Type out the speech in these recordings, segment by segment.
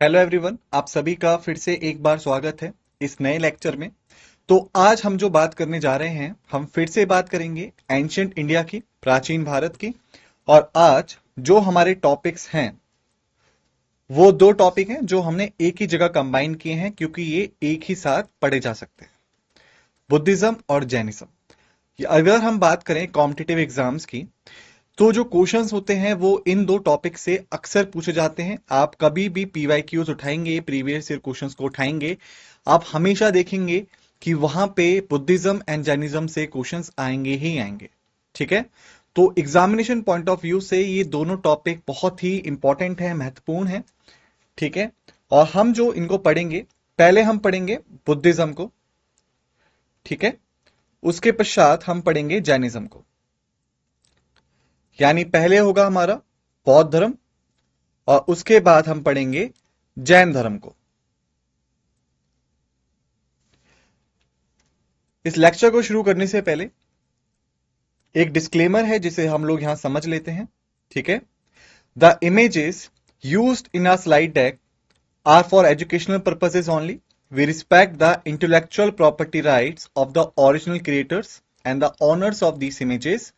Hello everyone, आप सभी का फिर से एक बार स्वागत है इस नए लेक्चर में। तो आज हम जो बात करने जा रहे हैं, हम फिर से बात करेंगे एंशियंट इंडिया की, प्राचीन भारत की। और आज जो हमारे टॉपिक्स हैं वो दो टॉपिक हैं जो हमने एक ही जगह कंबाइन किए हैं, क्योंकि ये एक ही साथ पढ़े जा सकते हैं। बुद्धिज्म और जैनिज्म। अगर हम बात करें कॉम्पिटिटिव एग्जाम्स की, तो जो क्वेश्चंस होते हैं वो इन दो टॉपिक से अक्सर पूछे जाते हैं। आप कभी भी पीवाईक्यूज उठाएंगे, प्रीवियस ईयर क्वेश्चंस को उठाएंगे, आप हमेशा देखेंगे कि वहां पे बुद्धिज्म एंड जैनिज्म से क्वेश्चंस आएंगे ही आएंगे। ठीक है, तो एग्जामिनेशन पॉइंट ऑफ व्यू से ये दोनों टॉपिक बहुत ही इंपॉर्टेंट है, महत्वपूर्ण है। ठीक है, और हम जो इनको पढ़ेंगे, पहले हम पढ़ेंगे बुद्धिज्म को। ठीक है, उसके पश्चात हम पढ़ेंगे जैनिज्म को। यानी पहले होगा हमारा बौद्ध धर्म और उसके बाद हम पढ़ेंगे जैन धर्म को। इस लेक्चर को शुरू करने से पहले एक डिस्क्लेमर है जिसे हम लोग यहां समझ लेते हैं। ठीक है, the images used in a slide deck are for educational purposes only. We respect the intellectual property rights of the original creators and the owners of these images.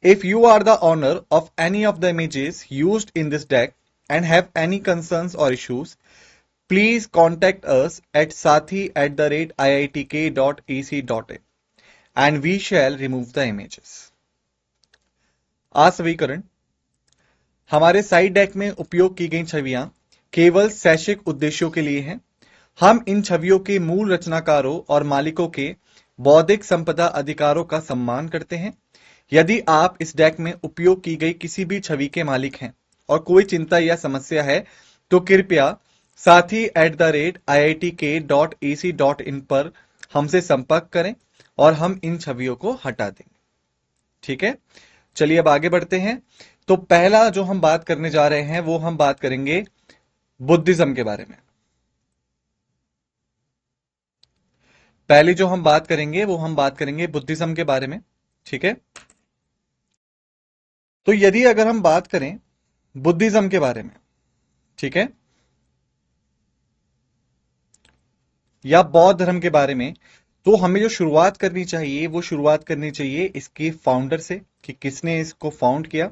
If you are the owner of any of the images used in this deck and have any concerns or issues, please contact us at sathi@iitk.ac.in and we shall remove the images. असवीकरण। हमारे side deck में उपयोग की गई छवियां केवल शैक्षिक उद्देश्यों के लिए हैं। हम इन छवियों के मूल रचनाकारों और मालिकों के बौद्धिक संपदा अधिकारों का सम्मान करते हैं। यदि आप इस डेक में उपयोग की गई किसी भी छवि के मालिक हैं और कोई चिंता या समस्या है, तो कृपया sathi@iitk.ac.in पर हमसे संपर्क करें और हम इन छवियों को हटा देंगे। ठीक है, चलिए अब आगे बढ़ते हैं। तो पहला जो हम बात करने जा रहे हैं वो हम बात करेंगे बुद्धिज्म के बारे में। पहली जो हम बात करेंगे वो हम बात करेंगे बुद्धिज्म के बारे में। ठीक है, तो यदि अगर हम बात करें बुद्धिज्म के बारे में, ठीक है, या बौद्ध धर्म के बारे में, तो हमें जो शुरुआत करनी चाहिए वो शुरुआत करनी चाहिए इसके फाउंडर से, कि किसने इसको फाउंड किया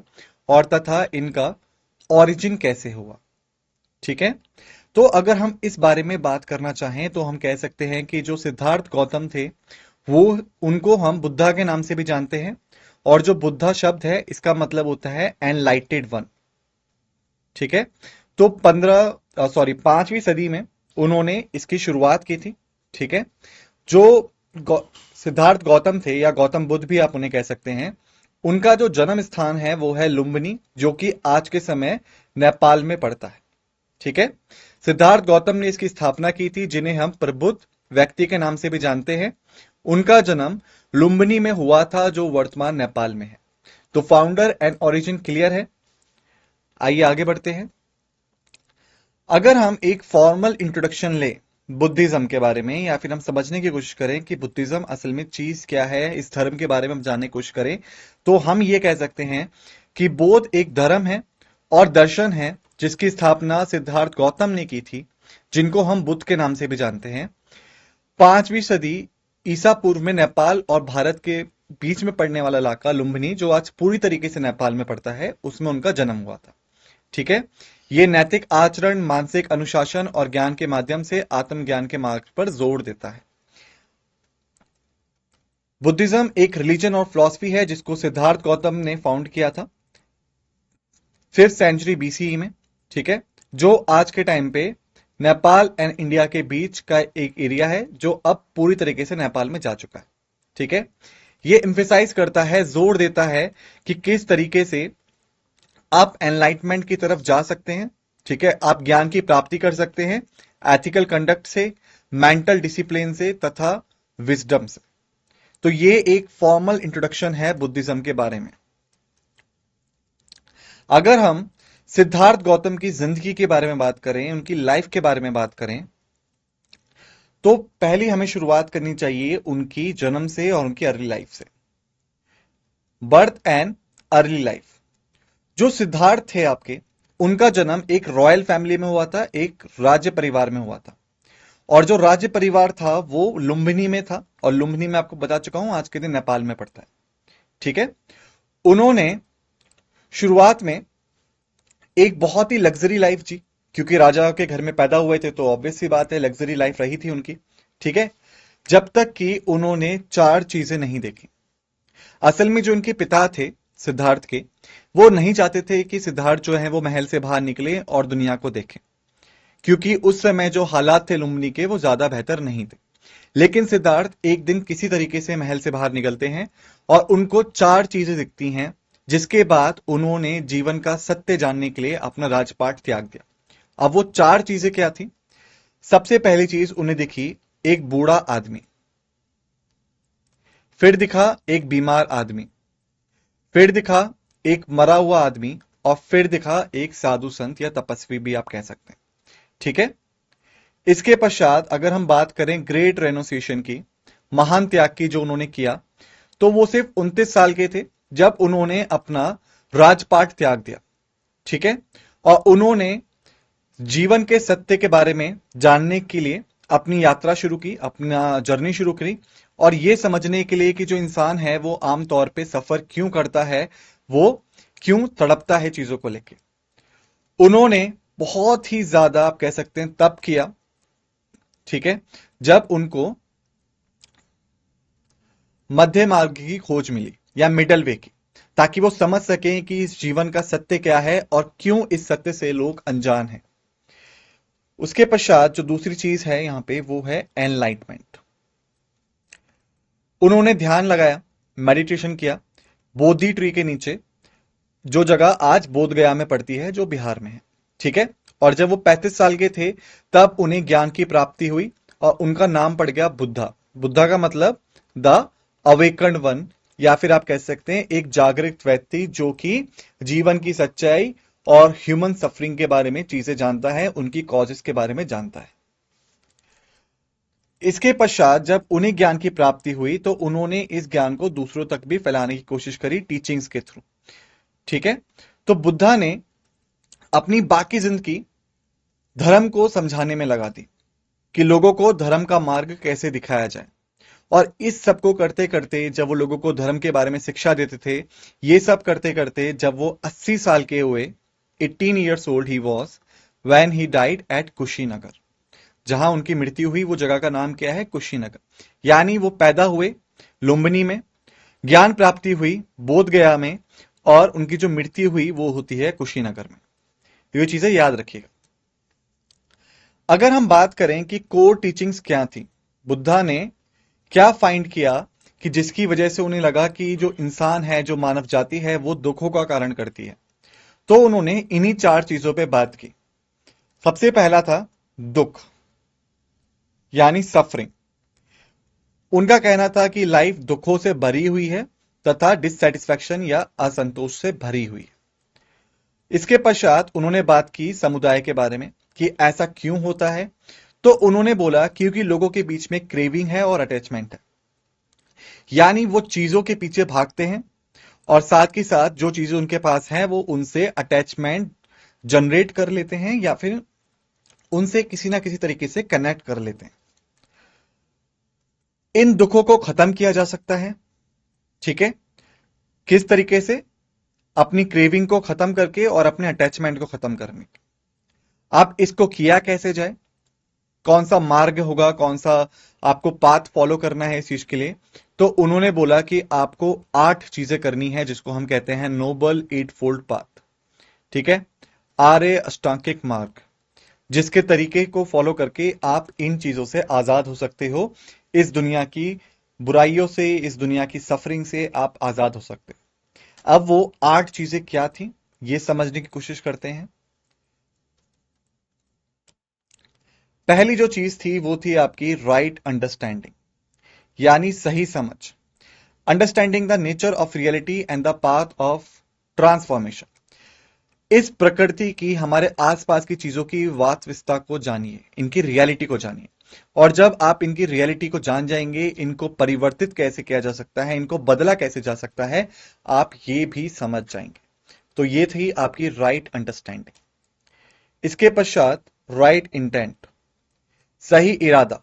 और तथा इनका ओरिजिन कैसे हुआ। ठीक है, तो अगर हम इस बारे में बात करना चाहें तो हम कह सकते हैं कि जो सिद्धार्थ गौतम थे वो, उनको हम बुद्धा के नाम से भी जानते हैं। और जो बुद्धा शब्द है इसका मतलब होता है एनलाइटेड वन। ठीक है, तो 5वीं सदी में उन्होंने इसकी शुरुआत की थी। ठीक है, जो गौ, सिद्धार्थ गौतम थे या गौतम बुद्ध भी आप उन्हें कह सकते हैं, उनका जो जन्म स्थान है वो है लुम्बिनी, जो कि आज के समय नेपाल में पड़ता है। ठीक है, सिद्धार्थ गौतम ने इसकी स्थापना की थी, जिन्हें हम प्रबुद्ध व्यक्ति के नाम से भी जानते हैं। उनका जन्म लुम्बिनी में हुआ था, जो वर्तमान नेपाल में है। तो फाउंडर एंड ओरिजिन क्लियर है। आइए आगे बढ़ते हैं। अगर हम एक फॉर्मल इंट्रोडक्शन लें बुद्धिज्म के बारे में, या फिर हम समझने की कोशिश करें कि बुद्धिज्म असल में चीज क्या है, इस धर्म के बारे में हम जानने की कोशिश करें, तो हम ये कह सकते हैं कि बौद्ध एक धर्म है और दर्शन है जिसकी स्थापना सिद्धार्थ गौतम ने की थी, जिनको हम बुद्ध के नाम से भी जानते हैं। 5वीं सदी ईसा पूर्व में नेपाल और भारत के बीच में पड़ने वाला इलाका लुम्बिनी, जो आज पूरी तरीके से नेपाल में पड़ता है, उसमें उनका जन्म हुआ था। ठीक है, ये नैतिक आचरण, मानसिक अनुशासन और ज्ञान के माध्यम से आत्मज्ञान के मार्ग पर जोर देता है। बुद्धिज्म एक रिलीजन और फिलॉसफी है जिसको सिद्धार्थ गौतम ने फाउंड किया था 5th सेंचुरी बीसीई में। ठीक है, जो आज के टाइम पे नेपाल एंड इंडिया के बीच का एक एरिया है, जो अब पूरी तरीके से नेपाल में जा चुका है। ठीक है, ये एम्फेसाइज करता है, जोर देता है कि किस तरीके से आप एनलाइटमेंट की तरफ जा सकते हैं। ठीक है, आप ज्ञान की प्राप्ति कर सकते हैं एथिकल कंडक्ट से, मेंटल डिसिप्लिन से तथा विजडम से। तो ये एक फॉर्मल इंट्रोडक्शन है बुद्धिज्म के बारे में। अगर हम सिद्धार्थ गौतम की जिंदगी के बारे में बात करें, उनकी लाइफ के बारे में बात करें, तो पहली हमें शुरुआत करनी चाहिए उनकी जन्म से और उनकी अर्ली लाइफ से। Birth and early life. जो सिद्धार्थ थे आपके, उनका जन्म एक रॉयल फैमिली में हुआ था, एक राज्य परिवार में हुआ था। और जो राज्य परिवार था वो लुम्बिनी में था, और लुम्बिनी में आपको बता चुका हूं आज के दिन नेपाल में पड़ता है। ठीक है। उन्होंने शुरुआत में एक बहुत ही लग्जरी लाइफ जी, क्योंकि राजा के घर में पैदा हुए थे तो ऑब्वियस सी बात है लग्जरी लाइफ रही थी उनकी। ठीक है। जब तक कि उन्होंने चार चीजें नहीं देखी। असल में जो उनके पिता थे सिद्धार्थ के, वो नहीं चाहते थे कि सिद्धार्थ जो है वो महल से बाहर निकले और दुनिया को देखे, क्योंकि उस समय जो हालात थे लुम्बिनी के वो ज्यादा बेहतर नहीं थे। लेकिन सिद्धार्थ एक दिन किसी तरीके से महल से बाहर निकलते हैं और उनको चार चीजें दिखती हैं, जिसके बाद उन्होंने जीवन का सत्य जानने के लिए अपना राजपाट त्याग दिया। अब वो चार चीजें क्या थी? सबसे पहली चीज उन्हें दिखी एक बूढ़ा आदमी, फिर दिखा एक बीमार आदमी, फिर दिखा एक मरा हुआ आदमी, और फिर दिखा एक साधु संत या तपस्वी भी आप कह सकते हैं। ठीक है। इसके पश्चात अगर हम बात करें ग्रेट रेनोसिएशन की, महान त्याग की जो उन्होंने किया, तो वो सिर्फ 29 साल के थे जब उन्होंने अपना राजपाट त्याग दिया। ठीक है। और उन्होंने जीवन के सत्य के बारे में जानने के लिए अपनी यात्रा शुरू की, अपना जर्नी शुरू करी, और यह समझने के लिए कि जो इंसान है वो आमतौर पे सफर क्यों करता है, वो क्यों तड़पता है चीजों को लेके। उन्होंने बहुत ही ज्यादा आप कह सकते हैं तप किया। ठीक है। जब उनको मध्य मार्ग की खोज मिली या मिडल वे की, ताकि वो समझ सकें कि इस जीवन का सत्य क्या है और क्यों इस सत्य से लोग अनजान हैं। उसके पश्चात जो दूसरी चीज है यहां पे वो है एनलाइटमेंट। उन्होंने ध्यान लगाया, मेडिटेशन किया बोधि ट्री के नीचे, जो जगह आज बोध गया में पड़ती है, जो बिहार में है। ठीक है। और जब वो 35 साल के थे तब उन्हें ज्ञान की प्राप्ति हुई और उनका नाम पड़ गया बुद्धा। बुद्धा का मतलब द अवेकन्ड वन, या फिर आप कह सकते हैं एक जागृत व्यक्ति जो कि जीवन की सच्चाई और ह्यूमन सफरिंग के बारे में चीजें जानता है, उनकी कॉजेस के बारे में जानता है। इसके पश्चात जब उन्हें ज्ञान की प्राप्ति हुई तो उन्होंने इस ज्ञान को दूसरों तक भी फैलाने की कोशिश करी टीचिंग्स के थ्रू। ठीक है। तो बुद्धा ने अपनी बाकी जिंदगी धर्म को समझाने में लगा दी कि लोगों को धर्म का मार्ग कैसे दिखाया जाए। और इस सब को करते करते जब वो लोगों को धर्म के बारे में शिक्षा देते थे, ये सब करते करते जब वो 80 साल के हुए, 18 years old he was when he died eight Kushinagar. जहां उनकी मृत्यु हुई वो जगह का नाम क्या है? कुशीनगर। यानी वो पैदा हुए लुम्बिनी में, ज्ञान प्राप्ति हुई बोध गया में, और उनकी जो मृत्यु हुई वो होती है कुशीनगर में। ये चीजें याद रखिएगा। अगर हम बात करें कि कोर टीचिंग्स क्या थी, बुद्धा ने क्या फाइंड किया कि जिसकी वजह से उन्हें लगा कि जो इंसान है, जो मानव जाति है, वो दुखों का कारण करती है, तो उन्होंने इन्हीं चार चीजों पे बात की। सबसे पहला था दुख, यानी सफरिंग। उनका कहना था कि लाइफ दुखों से भरी हुई है तथा डिससेटिस्फैक्शन या असंतोष से भरी हुई है। इसके पश्चात उन्होंने बात की समुदाय के बारे में कि ऐसा क्यों होता है। तो उन्होंने बोला क्योंकि लोगों के बीच में क्रेविंग है और अटैचमेंट है, यानी वो चीजों के पीछे भागते हैं और साथ ही साथ जो चीजें उनके पास हैं वो उनसे अटैचमेंट जनरेट कर लेते हैं या फिर उनसे किसी ना किसी तरीके से कनेक्ट कर लेते हैं। इन दुखों को खत्म किया जा सकता है। ठीक है। किस तरीके से? अपनी क्रेविंग को खत्म करके और अपने अटैचमेंट को खत्म करने के। अब इसको किया कैसे जाए, कौन सा मार्ग होगा, कौन सा आपको पाथ फॉलो करना है इस चीज के लिए? तो उन्होंने बोला कि आपको 8 चीजें करनी है, जिसको हम कहते हैं नोबल एट फोल्ड पाथ। ठीक है। आर्य अष्टांगिक मार्ग, जिसके तरीके को फॉलो करके आप इन चीजों से आजाद हो सकते हो। इस दुनिया की बुराइयों से, इस दुनिया की सफरिंग से आप आजाद हो सकते हो। अब वो 8 चीजें क्या थी ये समझने की कोशिश करते हैं। पहली जो चीज थी वो थी आपकी राइट अंडरस्टैंडिंग, यानी सही समझ। Understanding the nature of reality and the path of transformation. इस प्रकृति की, हमारे आसपास की चीजों की वास्तविकता को जानिए, इनकी रियलिटी को जानिए। और जब आप इनकी रियलिटी को जान जाएंगे, इनको परिवर्तित कैसे किया जा सकता है, इनको बदला कैसे जा सकता है, आप ये भी समझ जाएंगे। तो ये थी आपकी राइट अंडरस्टैंडिंग। इसके पश्चात राइट इंटेंट, सही इरादा,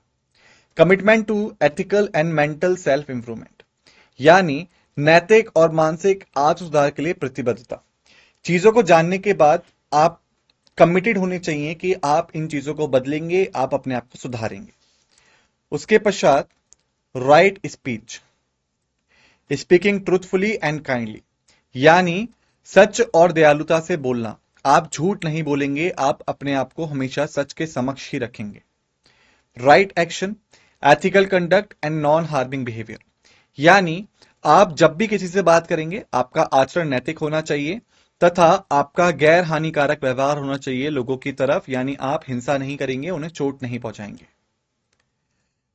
commitment to ethical and mental self improvement, यानी नैतिक और मानसिक आत्म सुधार के लिए प्रतिबद्धता। चीजों को जानने के बाद आप कमिटेड होने चाहिए कि आप इन चीजों को बदलेंगे, आप अपने आप को सुधारेंगे। उसके पश्चात right speech, speaking truthfully and kindly, यानी सच और दयालुता से बोलना। आप झूठ नहीं बोलेंगे, आप अपने आप को हमेशा सच के समक्ष ही रखेंगे। Right action, ethical conduct and non harming behaviour, यानी आप जब भी किसी से बात करेंगे आपका आचरण नैतिक होना चाहिए तथा आपका गैर हानिकारक व्यवहार होना चाहिए लोगों की तरफ, यानी आप हिंसा नहीं करेंगे, उन्हें चोट नहीं पहुंचाएंगे।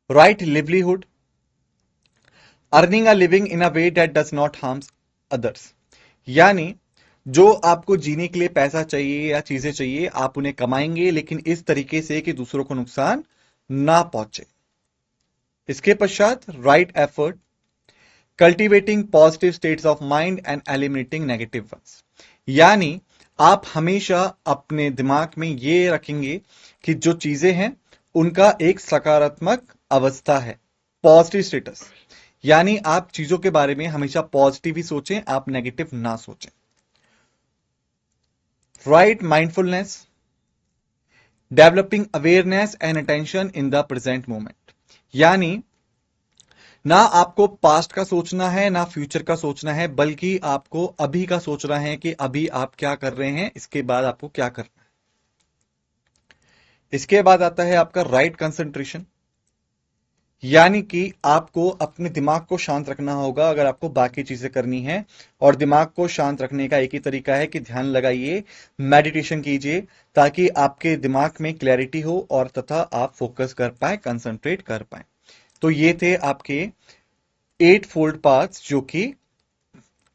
Right livelihood, earning a living in a way that does not harms others, यानी जो आपको जीने के लिए पैसा चाहिए या चीजें चाहिए आप उन्हें कमाएंगे लेकिन इस तरीके से कि दूसरों को नुकसान ना पहुंचे। इसके पश्चात right effort, cultivating positive states of mind and eliminating negative ones, यानी आप हमेशा अपने दिमाग में ये रखेंगे कि जो चीजें हैं उनका एक सकारात्मक अवस्था है, पॉजिटिव स्टेटस, यानी आप चीजों के बारे में हमेशा पॉजिटिव ही सोचें, आप नेगेटिव ना सोचें। Right mindfulness, developing awareness and attention in the present moment, यानी ना आपको पास्ट का सोचना है ना फ्यूचर का सोचना है, बल्कि आपको अभी का सोचना है कि अभी आप क्या कर रहे हैं, इसके बाद आपको क्या करना है। इसके बाद आता है आपका राइट कंसंट्रेशन, यानी कि आपको अपने दिमाग को शांत रखना होगा अगर आपको बाकी चीजें करनी है। और दिमाग को शांत रखने का एक ही तरीका है कि ध्यान लगाइए, मेडिटेशन कीजिए, ताकि आपके दिमाग में क्लैरिटी हो और तथा आप फोकस कर पाए, कंसंट्रेट कर पाए। तो ये थे आपके 8 फोल्ड पाथ्स जो कि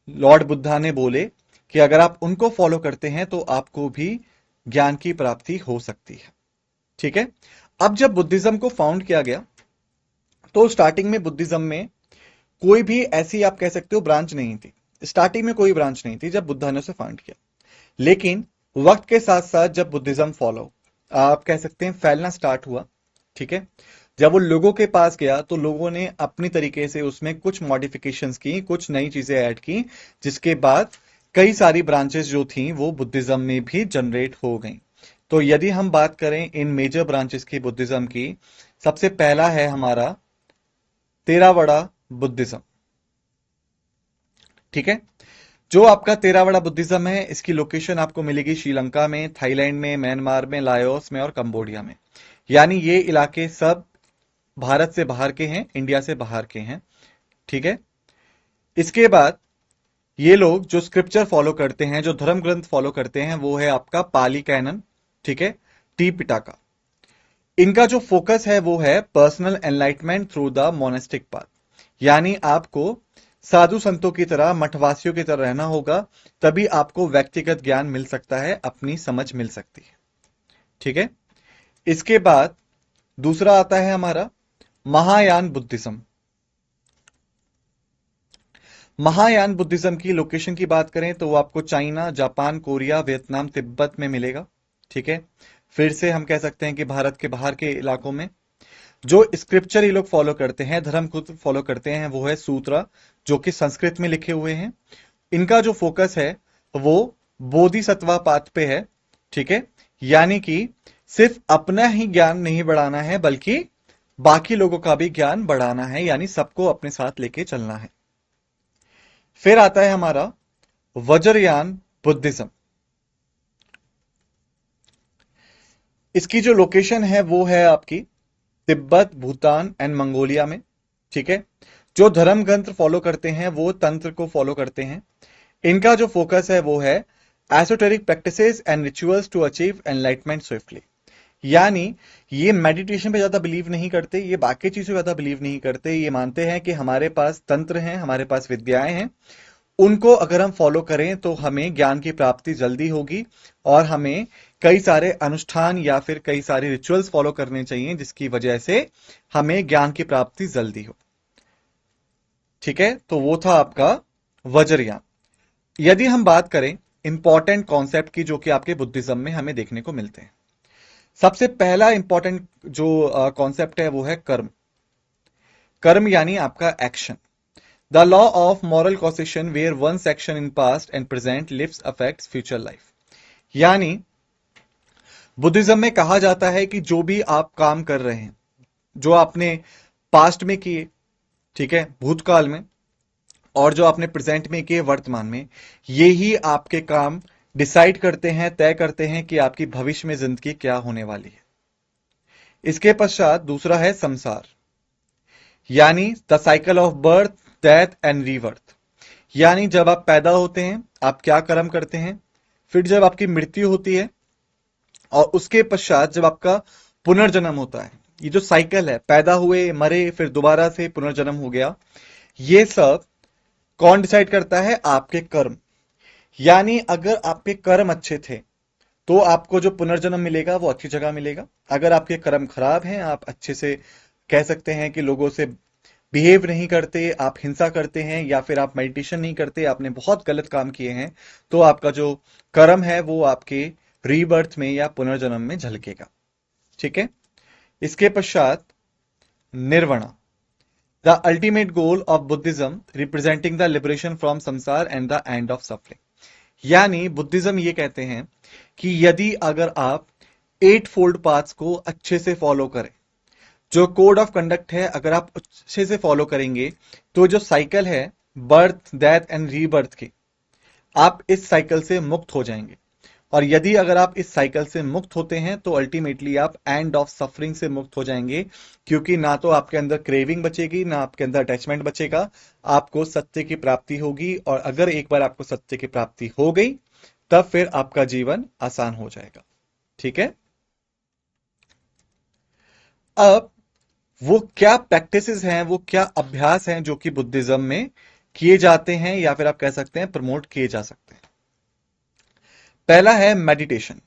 लॉर्ड बुद्धा ने बोले कि अगर आप उनको फॉलो करते हैं तो आपको भी ज्ञान की प्राप्ति हो सकती है। ठीक है। अब जब बुद्धिज्म को फाउंड किया गया तो स्टार्टिंग में बुद्धिज्म में कोई भी ऐसी आप कह सकते हो ब्रांच नहीं थी। स्टार्टिंग में कोई ब्रांच नहीं थी जब बुद्धा ने उसे फाउंड किया, लेकिन वक्त के साथ साथ जब बुद्धिज्म फॉलो आप कह सकते हैं फैलना स्टार्ट हुआ, ठीक है, जब वो लोगों के पास गया तो लोगों ने अपनी तरीके से उसमें कुछ मॉडिफिकेशंस की, कुछ नई चीजें ऐड की, जिसके बाद कई सारी ब्रांचेस जो थी वो बुद्धिज्म में भी जनरेट हो गई। तो यदि हम बात करें इन मेजर ब्रांचेस की बुद्धिज्म की, सबसे पहला है हमारा तेरावड़ा बुद्धिज्म। ठीक है, जो आपका तेरावड़ा बुद्धिज्म है इसकी लोकेशन आपको मिलेगी श्रीलंका में, थाईलैंड में, म्यांमार में, लाओस में और कंबोडिया में। यानी ये इलाके सब भारत से बाहर के हैं, इंडिया से बाहर के हैं। ठीक है। इसके बाद ये लोग जो स्क्रिप्चर फॉलो करते हैं, जो धर्म ग्रंथ फॉलो करते हैं, वो है आपका पाली कैनन, ठीक है, टी पिटाका। इनका जो फोकस है वो है personal enlightenment through the monastic path, यानी आपको साधु संतों की तरह, मठवासियों की तरह रहना होगा, तभी आपको व्यक्तिगत ज्ञान मिल सकता है, अपनी समझ मिल सकती है। ठीक है। इसके बाद दूसरा आता है हमारा महायान बुद्धिज्म। महायान बुद्धिज्म की लोकेशन की बात करें तो वो आपको China, Japan, Korea, Vietnam, Tibet में मिलेगा। ठीक है। फिर से हम कह सकते हैं कि भारत के बाहर के इलाकों में जो स्क्रिप्चर ये लोग फॉलो करते हैं, धर्म को फॉलो करते हैं, वो है सूत्रा, जो कि संस्कृत में लिखे हुए हैं। इनका जो फोकस है वो बोधिसत्वा पाथ पे है। ठीक है। यानी कि सिर्फ अपना ही ज्ञान नहीं बढ़ाना है, बल्कि बाकी लोगों का भी ज्ञान बढ़ाना है, यानी सबको अपने साथ लेके चलना है। फिर आता है हमारा वज्रयान बुद्धिज्म। इसकी जो लोकेशन है वो है आपकी तिब्बत, भूटान एंड मंगोलिया में। ठीक है। जो धर्म ग्रंथ फॉलो करते हैं वो तंत्र को फॉलो करते हैं। इनका जो फोकस है वो है esoteric practices and rituals to achieve enlightenment swiftly, यानी ये मेडिटेशन पे ज्यादा बिलीव नहीं करते, ये बाकी चीजों पे ज्यादा बिलीव नहीं करते। ये मानते हैं कि हमारे पास तंत्र हैं, हमारे पास विद्याएं हैं, उनको अगर हम फॉलो करें तो हमें ज्ञान की प्राप्ति जल्दी होगी और हमें कई सारे अनुष्ठान या फिर कई सारे रिचुअल्स फॉलो करने चाहिए जिसकी वजह से हमें ज्ञान की प्राप्ति जल्दी हो। ठीक है। तो वो था आपका वज्रयान। यदि हम बात करें इंपॉर्टेंट कॉन्सेप्ट की जो कि आपके बुद्धिज्म में हमें देखने को मिलते हैं। सबसे पहला इंपॉर्टेंट जो कॉन्सेप्ट है वो है कर्म। कर्म यानी आपका action. The law of moral causation where one's action in past and present lives affects future life. यानी बुद्धिज्म में कहा जाता है कि जो भी आप काम कर रहे हैं, जो आपने पास्ट में किए, ठीक है, भूतकाल में, और जो आपने प्रेजेंट में किए वर्तमान में, ये ही आपके काम डिसाइड करते हैं, तय करते हैं कि आपकी भविष्य में जिंदगी क्या होने वाली है। इसके पश्चात दूसरा है संसार, यानी the cycle of birth, death and rebirth. यानी जब आप पैदा होते हैं आप क्या कर्म करते हैं, फिर जब आपकी मृत्यु होती है, और उसके पश्चात जब आपका पुनर्जन्म होता है। ये जो साइकिल है, पैदा हुए, मरे, फिर दोबारा से पुनर्जन्म हो गया, ये सब कौन डिसाइड करता है? आपके कर्म। यानी अगर आपके कर्म अच्छे थे तो आपको जो पुनर्जन्म मिलेगा वो अच्छी जगह मिलेगा। अगर आपके कर्म खराब हैं, आप अच्छे से कह सकते हैं कि लोगों से बिहेव नहीं करते, आप हिंसा करते हैं, या फिर आप मेडिटेशन नहीं करते, आपने बहुत गलत काम किए हैं, तो आपका जो कर्म है वो आपके रीबर्थ में या पुनर्जन्म में झलकेगा। ठीक है। इसके पश्चात nirvana, the ultimate goal of Buddhism representing the liberation from samsara and the end of suffering. यानी बुद्धिज्म ये कहते हैं कि यदि अगर आप 8 फोल्ड पाथ्स को अच्छे से फॉलो करें, जो कोड ऑफ कंडक्ट है अगर आप अच्छे से फॉलो करेंगे, तो जो साइकिल है बर्थ, डेथ एंड रीबर्थ की, आप इस साइकिल से मुक्त हो जाएंगे। और यदि अगर आप इस साइकिल से मुक्त होते हैं तो अल्टीमेटली आप एंड ऑफ सफरिंग से मुक्त हो जाएंगे, क्योंकि ना तो आपके अंदर क्रेविंग बचेगी, ना आपके अंदर अटैचमेंट बचेगा, आपको सत्य की प्राप्ति होगी। और अगर एक बार आपको सत्य की प्राप्ति हो गई तब फिर आपका जीवन आसान हो जाएगा। ठीक है। अब वो क्या प्रैक्टिसेस हैं, वो क्या अभ्यास हैं जो कि बुद्धिज्म में किए जाते हैं, या फिर आप कह सकते हैं प्रमोट किए जा सकते हैं। पहला है मेडिटेशन,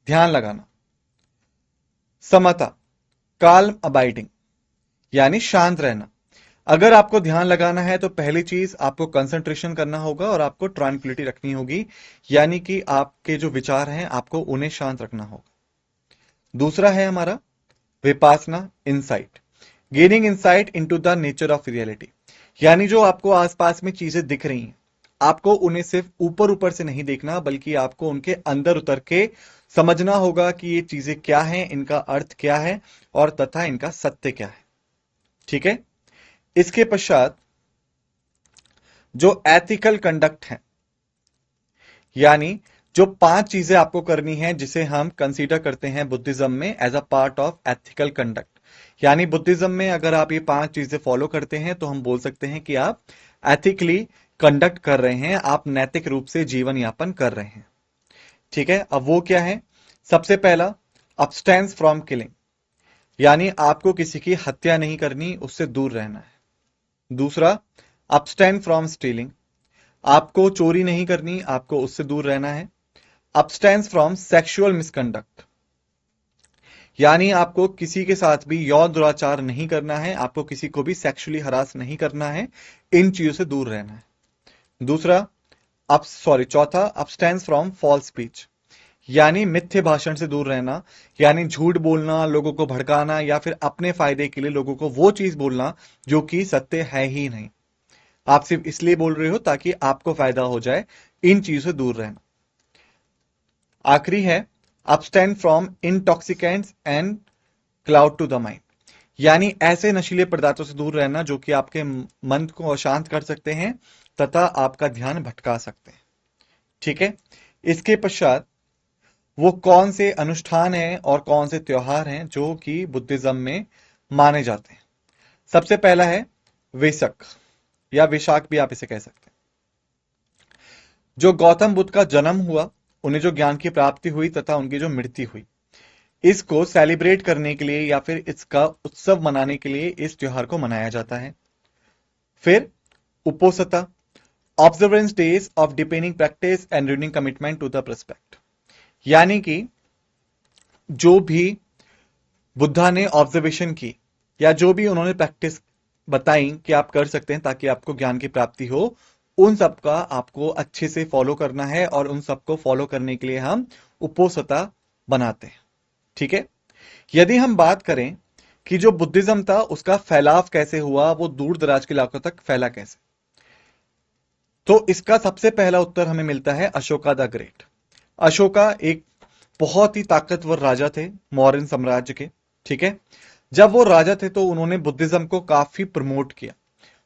ध्यान लगाना। समता, काल्म अबाइडिंग, यानी शांत रहना। अगर आपको ध्यान लगाना है तो पहली चीज आपको कंसंट्रेशन करना होगा और आपको ट्रांक्विलिटी रखनी होगी, यानी कि आपके जो विचार हैं आपको उन्हें शांत रखना होगा। दूसरा है हमारा Vipassana, insight, gaining insight into the nature of reality. यानी जो आपको आसपास में चीजें दिख रही हैं, आपको उन्हें सिर्फ ऊपर ऊपर से नहीं देखना, बल्कि आपको उनके अंदर उतर के समझना होगा कि ये चीजें क्या हैं, इनका अर्थ क्या है, और तथा इनका सत्य क्या है। ठीक है। इसके पश्चात जो एथिकल कंडक्ट है, यानी जो 5 चीजें आपको करनी है जिसे हम कंसीडर करते हैं बुद्धिज्म में as a part of ethical conduct. यानी बुद्धिज्म में अगर आप ये 5 चीजें फॉलो करते हैं तो हम बोल सकते हैं कि आप एथिकली कंडक्ट कर रहे हैं, आप नैतिक रूप से जीवन यापन कर रहे हैं। ठीक है। अब वो क्या है? सबसे पहला, अब्सटेंस फ्रॉम किलिंग, यानी आपको किसी की हत्या नहीं करनी, उससे दूर रहना है। दूसरा, अब्सटेन फ्रॉम स्टीलिंग, आपको चोरी नहीं करनी, आपको उससे दूर रहना है। अब्सटेंस फ्रॉम सेक्सुअल मिसकंडक्ट, यानी आपको किसी के साथ भी यौन दुराचार नहीं करना है, आपको किसी को भी सेक्सुअली हरास नहीं करना है, इन चीजों से दूर रहना है। दूसरा, चौथा, अब्सटेंस फ्रॉम फॉल्स स्पीच, यानी मिथ्य भाषण से दूर रहना, यानी झूठ बोलना, लोगों को भड़काना, या फिर अपने फायदे के लिए लोगों को वो चीज बोलना जो कि सत्य है ही नहीं, आप सिर्फ इसलिए बोल रहे हो ताकि आपको फायदा हो जाए, इन चीजों से दूर रहना। आखिरी है abstain from intoxicants and cloud to the mind, यानी ऐसे नशीले पदार्थों से दूर रहना जो कि आपके मन को अशांत कर सकते हैं तथा आपका ध्यान भटका सकते हैं। ठीक है। इसके पश्चात वो कौन से अनुष्ठान हैं और कौन से त्योहार हैं जो कि बुद्धिज्म में माने जाते हैं। सबसे पहला है वेसक, या विशाख भी आप इसे कह सकते हैं। जो गौतम बुद्ध का जन्म हुआ, उन्हें जो ज्ञान की प्राप्ति हुई तथा उनकी जो मृत्यु हुई, इसको सेलिब्रेट करने के लिए या फिर इसका उत्सव मनाने के लिए इस त्योहार को मनाया जाता है। फिर Uposatha, observance days of depending practice and renewing commitment to the prospect, यानी कि जो भी बुद्धा ने ऑब्जर्वेशन की या जो भी उन्होंने प्रैक्टिस बताई कि आप कर सकते हैं ताकि आपको ज्ञान की प्राप्ति हो, उन सब का आपको अच्छे से फॉलो करना है और उन सबको फॉलो करने के लिए हम उपोसता बनाते हैं। ठीक है। यदि हम बात करें कि जो बुद्धिज्म था उसका फैलाव कैसे हुआ, वो दूर दराज के इलाकों तक फैला कैसे, तो इसका सबसे पहला उत्तर हमें मिलता है अशोका द ग्रेट। अशोका एक बहुत ही ताकतवर राजा थे मौर्य साम्राज्य के। ठीक है। जब वो राजा थे तो उन्होंने बुद्धिज्म को काफी प्रमोट किया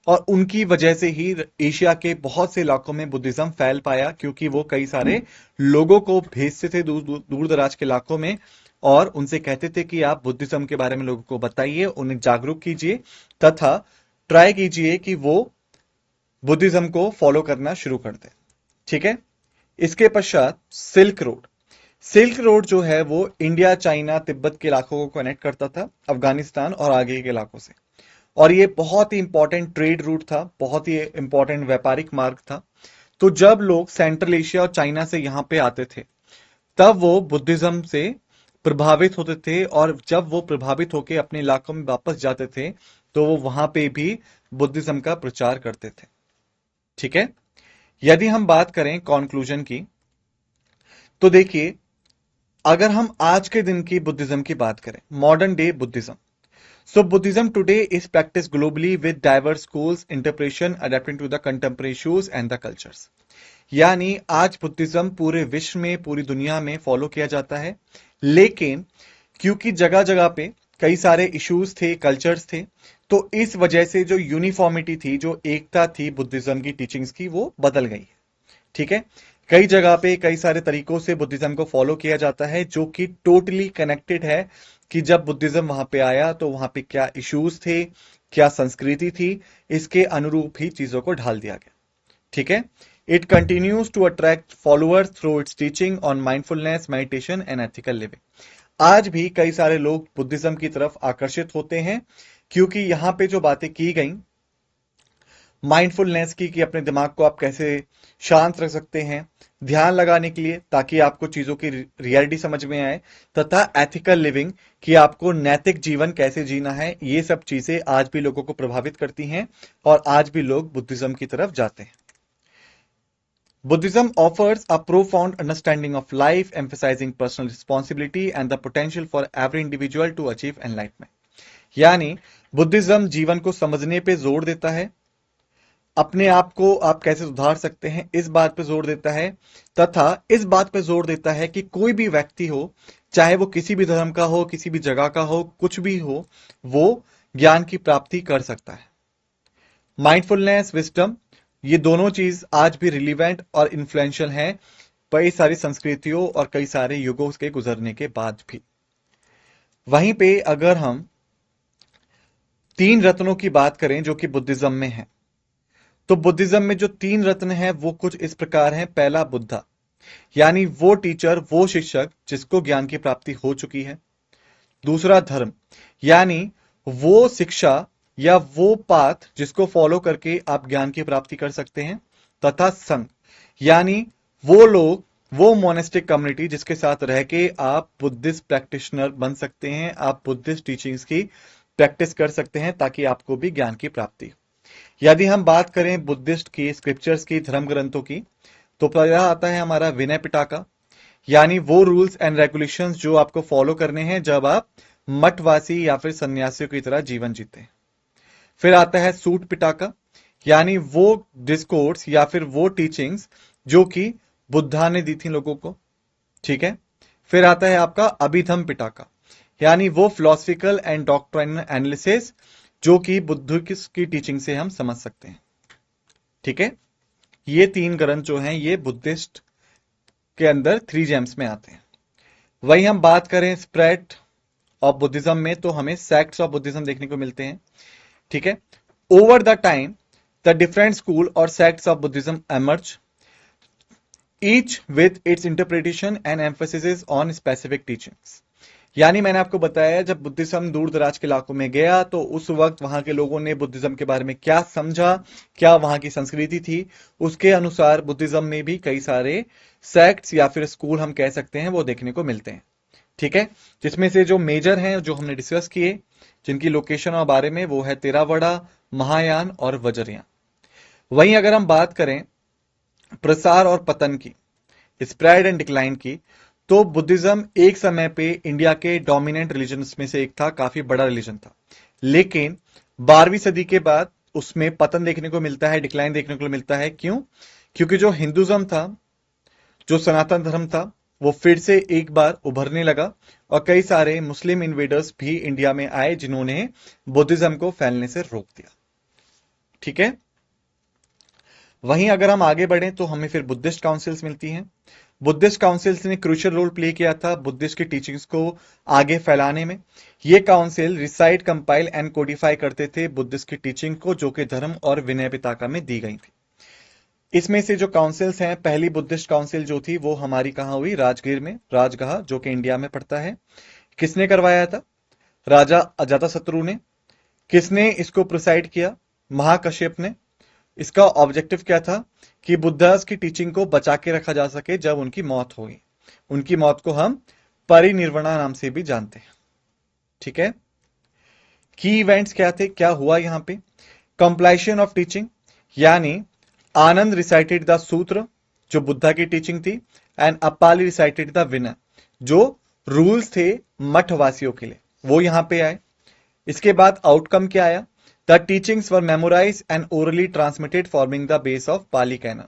और उनकी वजह से ही एशिया के बहुत से इलाकों में बुद्धिज्म फैल पाया, क्योंकि वो कई सारे लोगों को भेजते थे दूर दूर दराज के इलाकों में और उनसे कहते थे कि आप बुद्धिज्म के बारे में लोगों को बताइए, उन्हें जागरूक कीजिए तथा ट्राई कीजिए कि वो बुद्धिज्म को फॉलो करना शुरू कर दें। ठीक है। इसके पश्चात सिल्क रोड। सिल्क रोड जो है वो इंडिया, चाइना, तिब्बत के इलाकों को कनेक्ट करता था अफगानिस्तान और आगे के इलाकों से, और ये बहुत ही इंपॉर्टेंट ट्रेड रूट था, बहुत ही इंपॉर्टेंट व्यापारिक मार्ग था। तो जब लोग सेंट्रल एशिया और चाइना से यहां पे आते थे तब वो बुद्धिज्म से प्रभावित होते थे, और जब वो प्रभावित होकर अपने इलाकों में वापस जाते थे तो वो वहां पे भी बुद्धिज्म का प्रचार करते थे। ठीक है। यदि हम बात करें कॉन्क्लूजन की, तो देखिए, अगर हम आज के दिन की बुद्धिज्म की बात करें, modern day Buddhism, so Buddhism today is practiced globally with diverse schools, interpretation, adapting to the contemporary issues and the cultures। यानी आज बुद्धिज्म पूरे विश्व में, पूरी दुनिया में फॉलो किया जाता है, लेकिन क्योंकि जगह जगह पे कई सारे इश्यूज थे, कल्चर्स थे, तो इस वजह से जो यूनिफॉर्मिटी थी, जो एकता थी बुद्धिज्म की टीचिंग्स की, वो बदल गई है। ठीक है। कई जगह पे कई सारे तरीकों से बुद्धिज्म को फॉलो किया जाता है जो कि टोटली कनेक्टेड है कि जब बुद्धिज्म वहां पे आया तो वहां पे क्या इश्यूज थे, क्या संस्कृति थी, इसके अनुरूप ही चीजों को ढाल दिया गया। ठीक है। It continues to attract followers through its teaching on mindfulness, meditation and ethical living. आज भी कई सारे लोग बुद्धिज्म की तरफ आकर्षित होते हैं क्योंकि यहां पे जो बातें की गई माइंडफुलनेस की, कि अपने दिमाग को आप कैसे शांत रख सकते हैं ध्यान लगाने के लिए ताकि आपको चीजों की रियलिटी समझ में आए, तथा एथिकल लिविंग, कि आपको नैतिक जीवन कैसे जीना है, ये सब चीजें आज भी लोगों को प्रभावित करती हैं और आज भी लोग बुद्धिज्म की तरफ जाते हैं। Buddhism offers a profound understanding of life, emphasizing personal responsibility and the potential for every individual to achieve enlightenment। यानी बुद्धिज्म जीवन को समझने पे जोर देता है, अपने आप को आप कैसे सुधार सकते हैं इस बात पे जोर देता है, तथा इस बात पे जोर देता है कि कोई भी व्यक्ति हो, चाहे वो किसी भी धर्म का हो, किसी भी जगह का हो, कुछ भी हो, वो ज्ञान की प्राप्ति कर सकता है। माइंडफुलनेस, विजडम, ये दोनों चीज आज भी रिलीवेंट और इन्फ्लुएंशियल हैं कई सारी संस्कृतियों और कई सारे युगों के गुजरने के बाद भी। वहीं पे अगर हम तीन रत्नों की बात करें जो कि बुद्धिज्म में है, तो बुद्धिज्म में जो तीन रत्न हैं वो कुछ इस प्रकार हैं। पहला बुद्धा, यानी वो टीचर, वो शिक्षक जिसको ज्ञान की प्राप्ति हो चुकी है। दूसरा धर्म, यानी वो शिक्षा या वो पाथ जिसको फॉलो करके आप ज्ञान की प्राप्ति कर सकते हैं। तथा संघ, यानी वो लोग, वो मोनेस्टिक कम्युनिटी जिसके साथ रह के आप बुद्धिस्ट प्रैक्टिशनर बन सकते हैं, आप बुद्धिस्ट टीचिंग्स की प्रैक्टिस कर सकते हैं ताकि आपको भी ज्ञान की प्राप्ति। यदि हम बात करें बुद्धिस्ट की स्क्रिप्चर्स की, धर्म ग्रंथों की, तो पहला आता है हमारा विनय पिटका, यानी वो रूल्स एंड रेगुलेशंस जो आपको फॉलो करने हैं जब आप मठवासी या फिर सन्यासियों की तरह जीवन जीते हैं। फिर आता है सूट पिटाका, यानी वो डिस्कोर्स या फिर वो टीचिंग्स जो कि बुद्धा ने दी थी लोगों को। ठीक है। फिर आता है आपका अभिधम पिटाका, यानी वो फिलोसफिकल एंड डॉक्ट्रिनल एनालिसिस जो कि बुद्ध की टीचिंग से हम समझ सकते हैं। ठीक है। ये तीन ग्रंथ जो हैं ये बुद्धिस्ट के अंदर थ्री जेम्स में आते हैं। वही हम बात करें स्प्रेड ऑफ बुद्धिज्म में, तो हमें सेक्ट्स ऑफ बुद्धिज्म देखने को मिलते हैं। ठीक है। Over the time the different school और sects of Buddhism emerge, each with its interpretation and emphasis on specific teachings. यानी मैंने आपको बताया जब बुद्धिज्म दूर दराज के इलाकों में गया तो उस वक्त वहां के लोगों ने बुद्धिज्म के बारे में क्या समझा, क्या वहां की संस्कृति थी, उसके अनुसार बुद्धिज्म में भी कई सारे सेक्ट्स या फिर स्कूल हम कह सकते हैं वो देखने को मिलते हैं। ठीक है। जिसमें से जो मेजर हैं जो हमने डिस्कस किए, जिनकी लोकेशन और बारे में, वो है तेरावड़ा, महायान और वज्रयान। वहीं अगर हम बात करें प्रसार और पतन की, स्प्रेड एंड डिक्लाइन की, तो बुद्धिज्म एक समय पे इंडिया के डोमिनेंट रिलीजन्स में से एक था, काफी बड़ा रिलीजन था। लेकिन 12वीं सदी के बाद उसमें पतन देखने को मिलता है, डिक्लाइन देखने को मिलता है। क्यों? क्योंकि जो हिंदुज्म था, जो सनातन धर्म था, वो फिर से एक बार उभरने लगा और कई सारे मुस्लिम इन्वेडर्स भी इंडिया में आए जिन्होंने बुद्धिज्म को फैलने से रोक दिया। ठीक है। वहीं अगर हम आगे बढ़ें तो हमें फिर बुद्धिस्ट काउंसिल्स मिलती हैं। बुद्धिस्ट काउंसिल्स ने क्रूशियल रोल प्ले किया था बुद्धिस्ट की टीचिंग्स को आगे फैलाने में। ये council recite, compile and Codify करते थे बुद्धिस्ट की टीचिंग को, जो कि धर्म और विनय पिटका में दी गई थी। इसमें से जो काउंसिल्स हैं, पहली बुद्धिस्ट काउंसिल जो थी वो हमारी कहां हुई? राजगीर में, राजगहा, जो कि इंडिया में पड़ता है। किसने करवाया था? राजा अजातशत्रु ने। किसने इसको प्रोसाइड किया? महाकश्यप ने। इसका ऑब्जेक्टिव क्या था? कि बुद्धास की टीचिंग को बचा के रखा जा सके जब उनकी मौत होगी। उनकी मौत को हम परिनिर्वाणा नाम से भी जानते हैं। ठीक है। की इवेंट्स क्या थे, क्या हुआ यहां पे? कंप्लाइशन ऑफ टीचिंग, यानी आनंद रिसाइटेड द सूत्र, जो बुद्धा की टीचिंग थी, एंड अपाली रिसाइटेड द विनय, जो रूल्स थे मठवासियों के लिए, वो यहां पे आए। इसके बाद आउटकम क्या आया? The teachings were memorize and orally transmitted forming the base of Pali canon,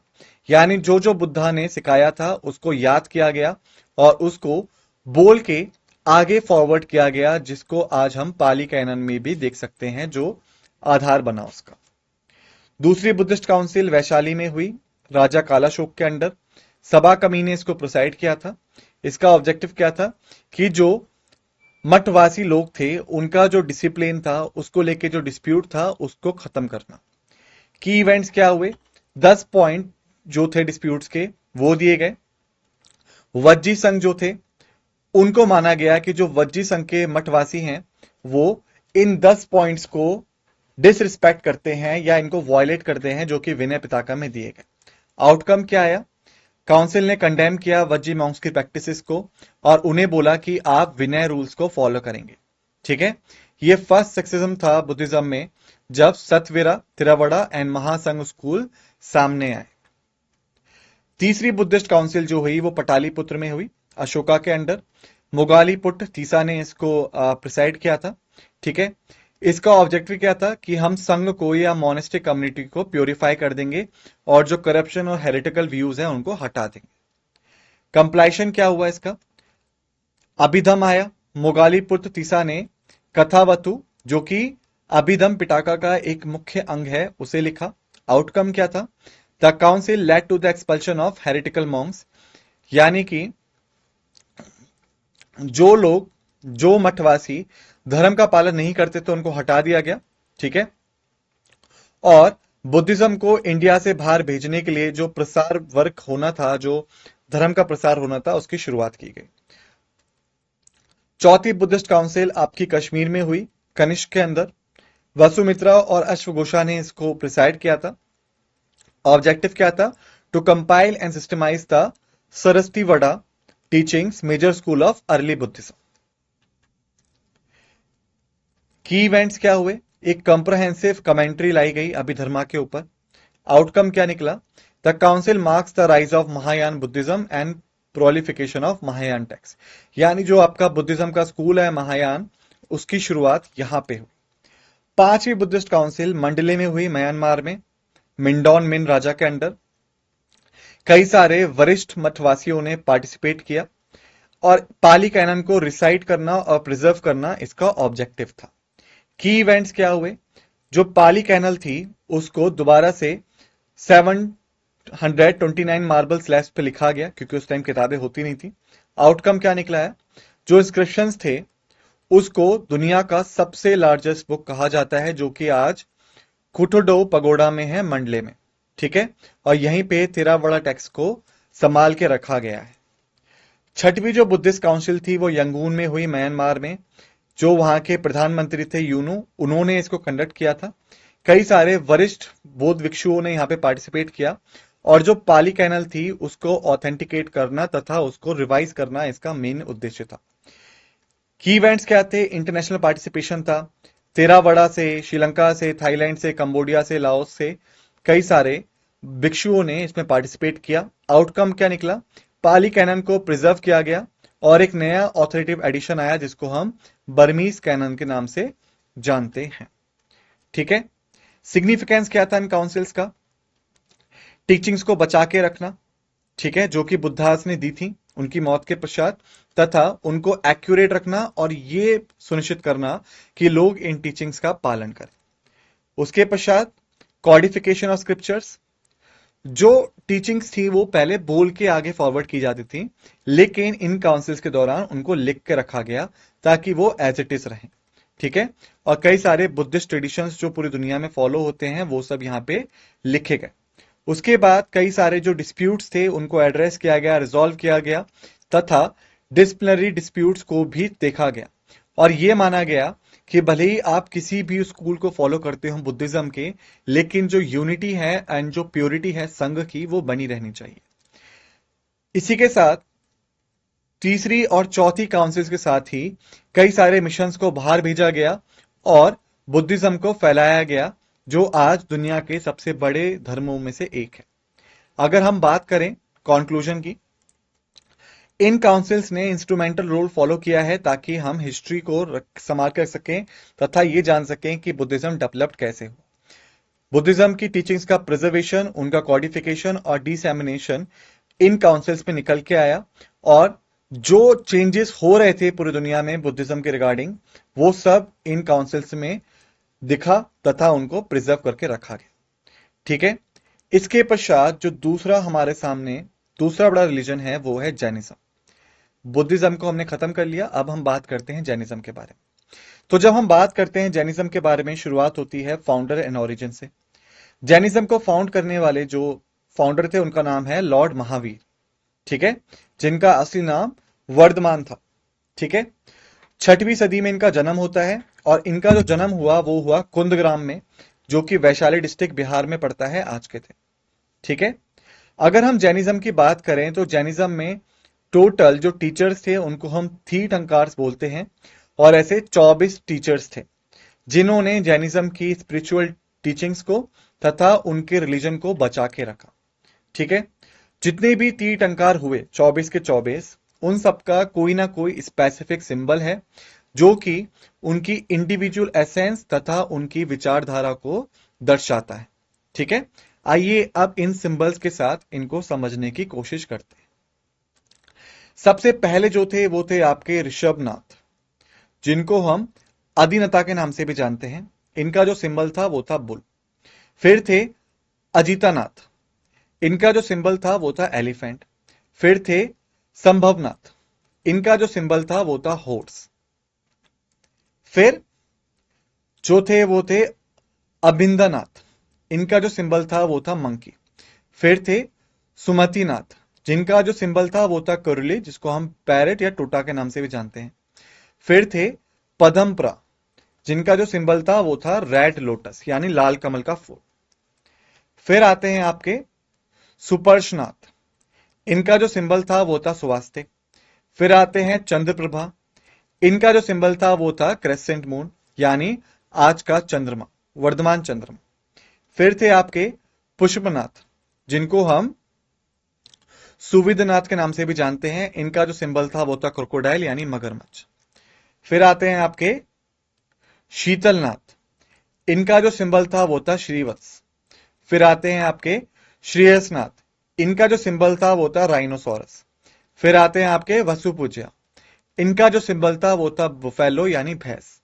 यानी जो जो बुद्धा ने सिखाया था उसको याद किया गया और उसको बोल के आगे फॉरवर्ड किया गया, जिसको आज हम पाली कैनन में भी देख सकते हैं, जो आधार बना उसका। दूसरी बुद्धिस्ट काउंसिल वैशाली में हुई, राजा कालाशोक के अंडर। सभा कमी ने इसको प्रोसाइड किया था। इसका ऑब्जेक्टिव क्या था? कि जो मठवासी लोग थे उनका जो डिसिप्लिन था, उसको लेके जो डिस्प्यूट था, उसको खत्म करना। की इवेंट्स क्या हुए? 10 पॉइंट जो थे डिस्प्यूट्स के, वो दिए गए। वज्जी संघ जो थे, उनको माना गया कि जो वज्जी संघ के मठवासी हैं, वो इन 10 पॉइंट्स को डिसरिस्पेक्ट करते हैं या इनको वायलेट करते हैं, जो कि विनय पिटका में दिए गए। आउटकम क्या आया? काउंसिल ने कंडेम किया वज्जी मॉन्क्स की प्रैक्टिसेस को और उन्हें बोला कि आप विनय रूल्स को फॉलो करेंगे। ठीक है। ये फर्स्ट सेक्सिज्म था बुद्धिज्म में, जब सतवीरा, तिरावड़ा एंड महासंघ स्कूल सामने आए। तीसरी बुद्धिस्ट काउंसिल जो हुई वो पटालीपुत्र में हुई, अशोका के अंडर। मुगालीपुट तीसा ने इसको प्रिसाइड किया था। ठीक है। इसका ऑब्जेक्टिव क्या था? कि हम संघ को या मोनेस्टिक कम्युनिटी को प्योरीफाई कर देंगे और जो करप्शन और हेरिटिकल व्यूज हैं उनको हटा देंगे। कंप्लाइशन क्या हुआ इसका? अभिधम आया। मुगालीपुत्र तीसा ने कथावतु, जो कि अभिधम पिटाका का एक मुख्य अंग है, उसे लिखा। आउटकम क्या था? The council led to the expulsion of heretical monks, यानी कि जो लोग, जो मठवासी धर्म का पालन नहीं करते थे उनको हटा दिया गया। ठीक है। और बुद्धिज्म को इंडिया से बाहर भेजने के लिए जो प्रसार वर्क होना था, जो धर्म का प्रसार होना था, उसकी शुरुआत की गई। चौथी बुद्धिस्ट काउंसिल आपकी कश्मीर में हुई, कनिष्क के अंदर। वसुमित्रा और अश्वघोषा ने इसको प्रिसाइड किया था। ऑब्जेक्टिव क्या था? To compile and systemize the Sarvastivada teachings, major school of early Buddhism. की इवेंट्स क्या हुए? एक कंप्रहेंसिव कमेंट्री लाई गई अभिधर्मा के ऊपर। आउटकम क्या निकला? The council marks the rise of Mahayana Buddhism and proliferation of Mahayana text, यानी जो आपका बुद्धिज्म का स्कूल है महायान, उसकी शुरुआत यहां पे हुई। पांचवी बुद्धिस्ट काउंसिल मंडले में हुई, म्यांमार में, मिंडोन मिन राजा के अंडर। कई सारे वरिष्ठ मठवासियों ने पार्टिसिपेट किया और पाली कैनन को रिसाइट करना और प्रिजर्व करना इसका ऑब्जेक्टिव था। की इवेंट्स क्या हुए? जो पाली कैनल थी उसको दोबारा से 729 मार्बल स्लैब्स पे लिखा गया, क्योंकि उस टाइम किताबें होती नहीं थी। आउटकम क्या निकला है? जो इंस्क्रिप्शंस थे उसको दुनिया का सबसे लार्जेस्ट बुक कहा जाता है, जो कि आज कुटोडो पगोडा में है, मंडले में। ठीक है। और यहीं पे तिरावड़ा टेक्स्ट को संभाल के रखा गया है। छठवीं जो बुद्धिस्ट काउंसिल थी वो यंगून में हुई, म्यांमार में। जो वहां के प्रधानमंत्री थे यूनू, उन्होंने इसको कंडक्ट किया था। कई सारे वरिष्ठ बौद्ध भिक्षुओं ने यहां पे पार्टिसिपेट किया और जो पाली कैनल थी उसको ऑथेंटिकेट करना तथा उसको रिवाइज करना इसका मेन उद्देश्य था। की इवेंट्स क्या थे? इंटरनेशनल पार्टिसिपेशन था। तेरावड़ा से, श्रीलंका से, थाईलैंड से, कंबोडिया से, लाओस से कई सारे भिक्षुओं ने इसमें पार्टिसिपेट किया। आउटकम क्या निकला? पाली कैनन को प्रिजर्व किया गया और एक नया ऑथोरेटिव एडिशन आया जिसको हम बर्मीज कैनन के नाम से जानते हैं। ठीक है, सिग्निफिकेंस क्या था इन काउंसिल्स का? टीचिंग्स को बचा के रखना, ठीक है, जो कि बुद्धास ने दी थी उनकी मौत के पश्चात, तथा उनको एक्यूरेट रखना और ये सुनिश्चित करना कि लोग इन टीचिंग्स का पालन करें। उसके पश्चात कॉडिफिकेशन ऑफ स्क्रिप्चर्स, जो टीचिंग्स थी वो पहले बोल के आगे फॉरवर्ड की जाती थी, लेकिन इन काउंसिल्स के दौरान उनको लिख के रखा गया ताकि वो एज इट इज रहें। ठीक है, और कई सारे बुद्धिस्ट ट्रेडिशंस जो पूरी दुनिया में फॉलो होते हैं वो सब यहाँ पे लिखे गए। उसके बाद कई सारे जो डिस्प्यूट्स थे उनको एड्रेस किया गया, रिजॉल्व किया गया, तथा डिसिप्लिनरी डिस्प्यूट्स को भी देखा गया और यह माना गया कि भले ही आप किसी भी स्कूल को फॉलो करते हो बुद्धिज्म के, लेकिन जो यूनिटी है एंड जो प्योरिटी है संघ की वो बनी रहनी चाहिए। इसी के साथ तीसरी और चौथी काउंसिल्स के साथ ही कई सारे मिशंस को बाहर भेजा गया और बुद्धिज्म को फैलाया गया, जो आज दुनिया के सबसे बड़े धर्मों में से एक है। अगर हम बात करें कंक्लूजन की, इन काउंसिल्स ने इंस्ट्रूमेंटल रोल फॉलो किया है ताकि हम हिस्ट्री को संभाल कर सकें तथा ये जान सकें कि बुद्धिज्म डेवलप्ड कैसे हो। बुद्धिज्म की टीचिंग्स का प्रिजर्वेशन, उनका कॉडिफिकेशन और डिसैमिनेशन इन काउंसिल्स में निकल के आया और जो चेंजेस हो रहे थे पूरी दुनिया में बुद्धिज्म के रिगार्डिंग वो सब इन काउंसिल्स में दिखा तथा उनको प्रिजर्व करके रखा गया। ठीक है, इसके पश्चात जो दूसरा हमारे सामने दूसरा बड़ा रिलीजन है वो है जैनिज्म। बुद्धिज्म को हमने खत्म कर लिया, अब हम बात करते हैं जैनिज्म के बारे में। तो जब हम बात करते हैं जैनिज्म के बारे में, शुरुआत होती है फाउंडर एंड ओरिजिन से। जैनिज्म को फाउंड करने वाले जो फाउंडर थे उनका नाम है लॉर्ड महावीर, ठीक है, जिनका असली नाम वर्धमान था। ठीक है, 6वीं सदी में इनका जन्म होता है और इनका जो जन्म हुआ वो हुआ कुंदग्राम में, जो कि वैशाली डिस्ट्रिक्ट बिहार में पड़ता है आज के दिन। ठीक है, अगर हम जैनिज्म की बात करें तो जैनिज्म में टोटल जो टीचर्स थे उनको हम तीर्थंकर्स बोलते हैं और ऐसे 24 टीचर्स थे जिन्होंने जैनिज्म की स्पिरिचुअल टीचिंग्स को तथा उनके रिलीजन को बचा के रखा। ठीक है, जितने भी तीर्थंकर हुए 24 के 24, उन सबका कोई ना कोई स्पेसिफिक सिंबल है जो कि उनकी इंडिविजुअल एसेंस तथा उनकी विचारधारा को दर्शाता है। ठीक है, आइए अब इन सिंबल्स के साथ इनको समझने की कोशिश करते हैं। सबसे पहले जो थे वो थे आपके ऋषभनाथ, जिनको हम अदिनता के नाम से भी जानते हैं। इनका जो सिंबल था वो था बुल। फिर थे अजितानाथ, इनका जो सिंबल था वो था एलिफेंट। फिर थे संभवनाथ, इनका जो सिंबल था वो था हॉर्स। फिर जो थे वो थे अबिंदनाथ, इनका जो सिंबल था वो था मंकी। फिर थे सुमतिनाथ, जिनका जो सिंबल था वो था कुरली, जिसको हम पैरेट या टोटा के नाम से भी जानते हैं। फिर थे पदमप्रा, जिनका जो सिंबल था वो था रेड लोटस यानी लाल कमल का फूल। फिर आते हैं आपके सुपर्शनाथ, इनका जो सिंबल था वो था स्वास्तिक। फिर आते हैं चंद्रप्रभा, इनका जो सिंबल था वो था क्रेसेंट मून यानी आज का चंद्रमा, वर्धमान चंद्रमा। फिर थे आपके पुष्पनाथ, जिनको हम सुविदनाथ के नाम से भी जानते हैं। इनका जो सिंबल था वो था क्रोकोडाइल यानी मगरमच्छ। फिर आते हैं आपके शीतलनाथ, इनका जो सिंबल था वो था श्रीवत्स। फिर आते हैं आपके श्रेयसनाथ, इनका जो सिंबल था वो था राइनोसोरस। फिर आते हैं आपके वसुपूज्या, इनका जो सिंबल था वो था बुफेलो यानी भैंस।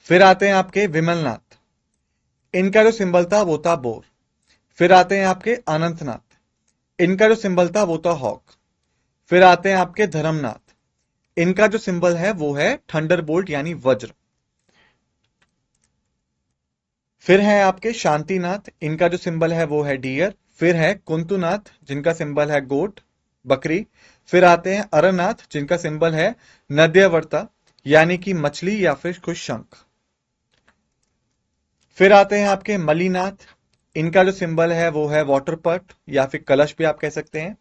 फिर आते हैं आपके विमलनाथ, इनका जो सिंबल था वो था बोर। फिर आते हैं आपके अनंतनाथ, इनका जो सिंबल था वो था हॉक। फिर आते हैं आपके धर्मनाथ, इनका जो सिंबल है वो है थंडरबोल्ट यानी वज्र। फिर है आपके शांतिनाथ, इनका जो सिंबल है वो है डियर। फिर है कुंतुनाथ, जिनका सिंबल है गोट बकरी। फिर आते हैं अरनाथ, जिनका सिंबल है नद्यवर्ता यानी कि मछली या फिर कुछ शंख। फिर आते हैं आपके मलिनाथ, इनका जो सिंबल है वो है वाटर पट या फिर कलश भी आप कह सकते हैं।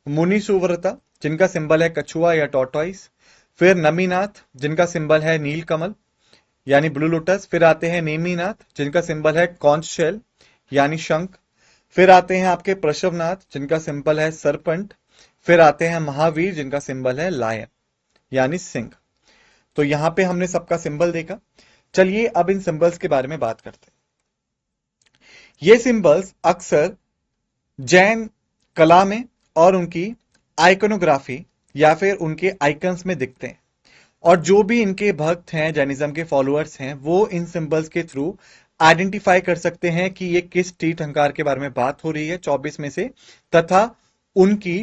मुनि सुव्रता, जिनका सिंबल है कछुआ या टॉर्टॉइस। फिर नमीनाथ, जिनका सिंबल है नीलकमल यानी ब्लू लोटस। फिर आते हैं नेमिनाथ जिनका सिंबल है कॉन्च शेल यानी शंख। फिर आते हैं आपके प्रशवनाथ जिनका सिंबल है सरपंट। फिर आते हैं महावीर जिनका सिंबल है लायन यानी सिंह। तो यहां पे हमने सबका सिंबल देखा। चलिए अब इन सिंबल्स के बारे में बात करते हैं। ये सिंबल्स अक्सर जैन कला में और उनकी आइकोनोग्राफी या फिर उनके आइकन्स में दिखते हैं। और जो भी इनके भक्त हैं, जैनिज्म के फॉलोअर्स हैं, वो इन सिंबल्स के थ्रू आइडेंटिफाई कर सकते हैं कि ये किस तीर्थंकर के बारे में बात हो रही है 24 में से, तथा उनकी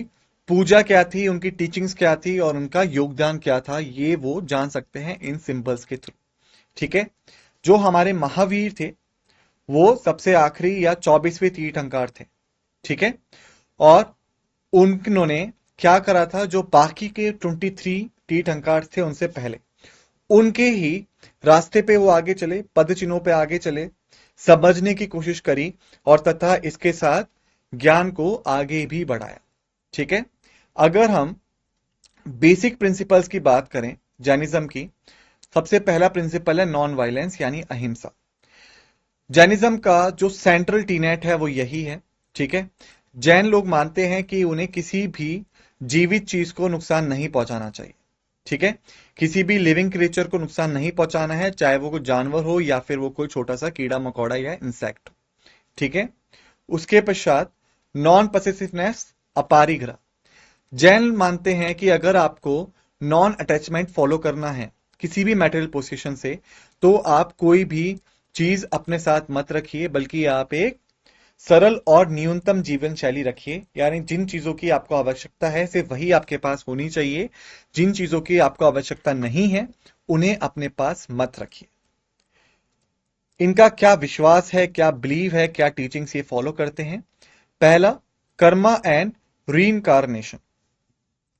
पूजा क्या थी, उनकी टीचिंग्स क्या थी और उनका योगदान क्या था, ये वो जान सकते हैं इन सिंबल्स के थ्रू। ठीक है। जो हमारे महावीर थे वो सबसे आखिरी या 24वें तीर्थंकर थे। ठीक है। और उन्होंने क्या करा था, जो बाकी के 23 तीर्थंकर थे उनसे पहले, उनके ही रास्ते पे वो आगे चले, पद चिन्हों पे आगे चले, समझने की कोशिश करी और तथा इसके साथ ज्ञान को आगे भी बढ़ाया। ठीक है। अगर हम बेसिक प्रिंसिपल्स की बात करें जैनिज्म की, सबसे पहला प्रिंसिपल है नॉन वायलेंस यानी अहिंसा। जैनिज्म का जो सेंट्रल टीनेट है वो यही है। ठीक है। जैन लोग मानते हैं कि उन्हें किसी भी जीवित चीज को नुकसान नहीं पहुंचाना चाहिए। ठीक है। किसी भी लिविंग क्रिएचर को नुकसान नहीं पहुंचाना है, चाहे वो कोई जानवर हो या फिर वो कोई छोटा सा कीड़ा मकोड़ा या इंसेक्ट। ठीक है। उसके पश्चात नॉन पसेसिवनेस अपारिग्रह। जैन मानते हैं कि अगर आपको नॉन अटैचमेंट फॉलो करना है किसी भी मैटेरियल पोजीशन से, तो आप कोई भी चीज अपने साथ मत रखिए, बल्कि आप एक सरल और न्यूनतम जीवन शैली रखिए। यानी जिन चीजों की आपको आवश्यकता है सिर्फ वही आपके पास होनी चाहिए, जिन चीजों की आपको आवश्यकता नहीं है उन्हें अपने पास मत रखिए। इनका क्या विश्वास है, क्या बिलीव है, क्या टीचिंग्स ये फॉलो करते हैं? पहला, कर्मा एंड रीइंकारनेशन,